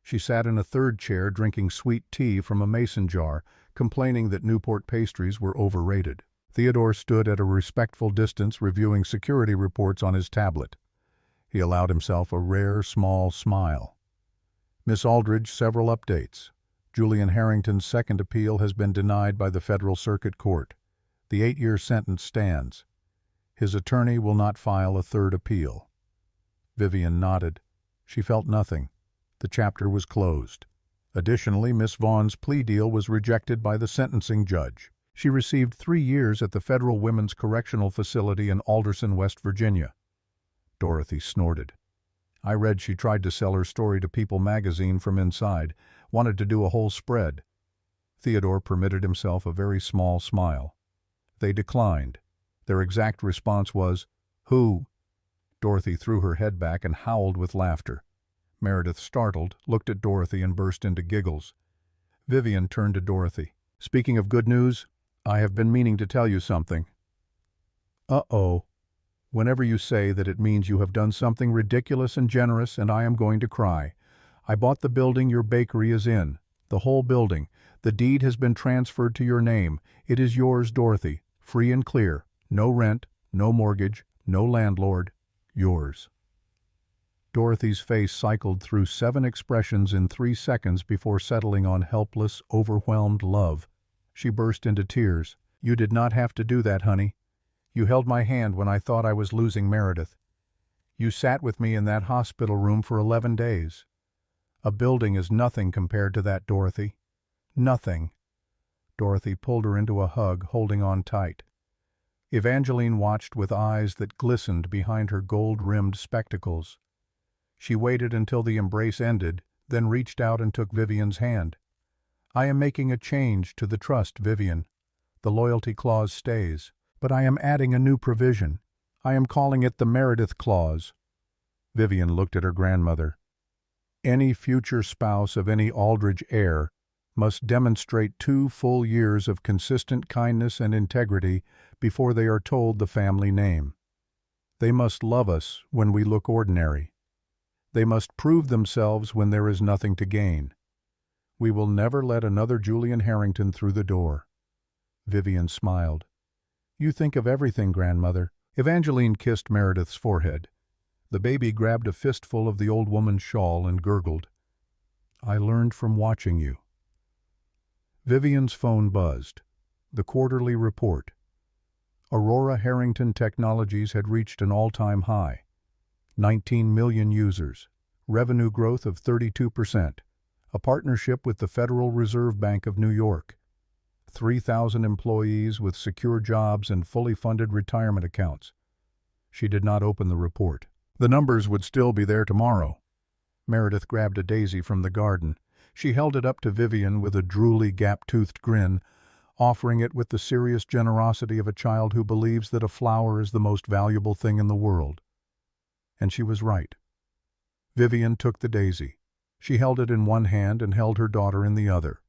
She sat in a third chair drinking sweet tea from a mason jar, complaining that Newport pastries were overrated. Theodore stood at a respectful distance, reviewing security reports on his tablet. He allowed himself a rare, small smile. Miss Aldridge, several updates. Julian Harrington's second appeal has been denied by the Federal Circuit Court. The 8-year sentence stands. His attorney will not file a third appeal. Vivian nodded. She felt nothing. The chapter was closed. Additionally, Miss Vaughn's plea deal was rejected by the sentencing judge. She received 3 years at the Federal Women's Correctional Facility in Alderson, West Virginia. Dorothy snorted. I read she tried to sell her story to People magazine from inside, wanted to do a whole spread. Theodore permitted himself a very small smile. They declined. Their exact response was, "Who?" Dorothy threw her head back and howled with laughter. Meredith, startled, looked at Dorothy and burst into giggles. Vivian turned to Dorothy. Speaking of good news, I have been meaning to tell you something. Uh-oh. Whenever you say that, it means you have done something ridiculous and generous, and I am going to cry. I bought the building your bakery is in. The whole building. The deed has been transferred to your name. It is yours, Dorothy. Free and clear. No rent, no mortgage, no landlord. Yours. Dorothy's face cycled through 7 expressions in 3 seconds before settling on helpless, overwhelmed love. She burst into tears. You did not have to do that, honey. You held my hand when I thought I was losing Meredith. You sat with me in that hospital room for 11 days. A building is nothing compared to that, Dorothy. Nothing. Dorothy pulled her into a hug, holding on tight. Evangeline watched with eyes that glistened behind her gold-rimmed spectacles. She waited until the embrace ended, then reached out and took Vivian's hand. I am making a change to the trust, Vivian. The loyalty clause stays, but I am adding a new provision. I am calling it the Meredith Clause. Vivian looked at her grandmother. Any future spouse of any Aldridge heir must demonstrate 2 full years of consistent kindness and integrity before they are told the family name. They must love us when we look ordinary. They must prove themselves when there is nothing to gain. We will never let another Julian Harrington through the door. Vivian smiled. You think of everything, grandmother. Evangeline kissed Meredith's forehead. The baby grabbed a fistful of the old woman's shawl and gurgled. I learned from watching you. Vivian's phone buzzed. The quarterly report. Aurora Harrington Technologies had reached an all-time high. 19 million users. Revenue growth of 32%. A partnership with the Federal Reserve Bank of New York. 3,000 employees with secure jobs and fully funded retirement accounts. She did not open the report. The numbers would still be there tomorrow. Meredith grabbed a daisy from the garden. She held it up to Vivian with a drooly, gap-toothed grin, offering it with the serious generosity of a child who believes that a flower is the most valuable thing in the world. And she was right. Vivian took the daisy. She held it in one hand and held her daughter in the other.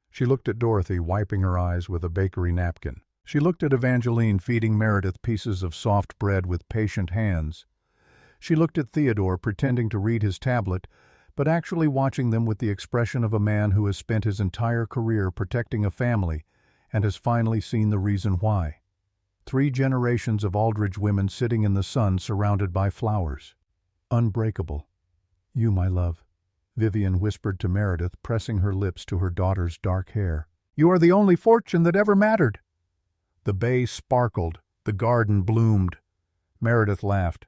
She looked at Dorothy, wiping her eyes with a bakery napkin. She looked at Evangeline, feeding Meredith pieces of soft bread with patient hands. She looked at Theodore, pretending to read his tablet, but actually watching them with the expression of a man who has spent his entire career protecting a family and has finally seen the reason why. 3 generations of Aldridge women sitting in the sun surrounded by flowers. Unbreakable. You, my love. Vivian whispered to Meredith, pressing her lips to her daughter's dark hair. You are the only fortune that ever mattered. The bay sparkled. The garden bloomed. Meredith laughed.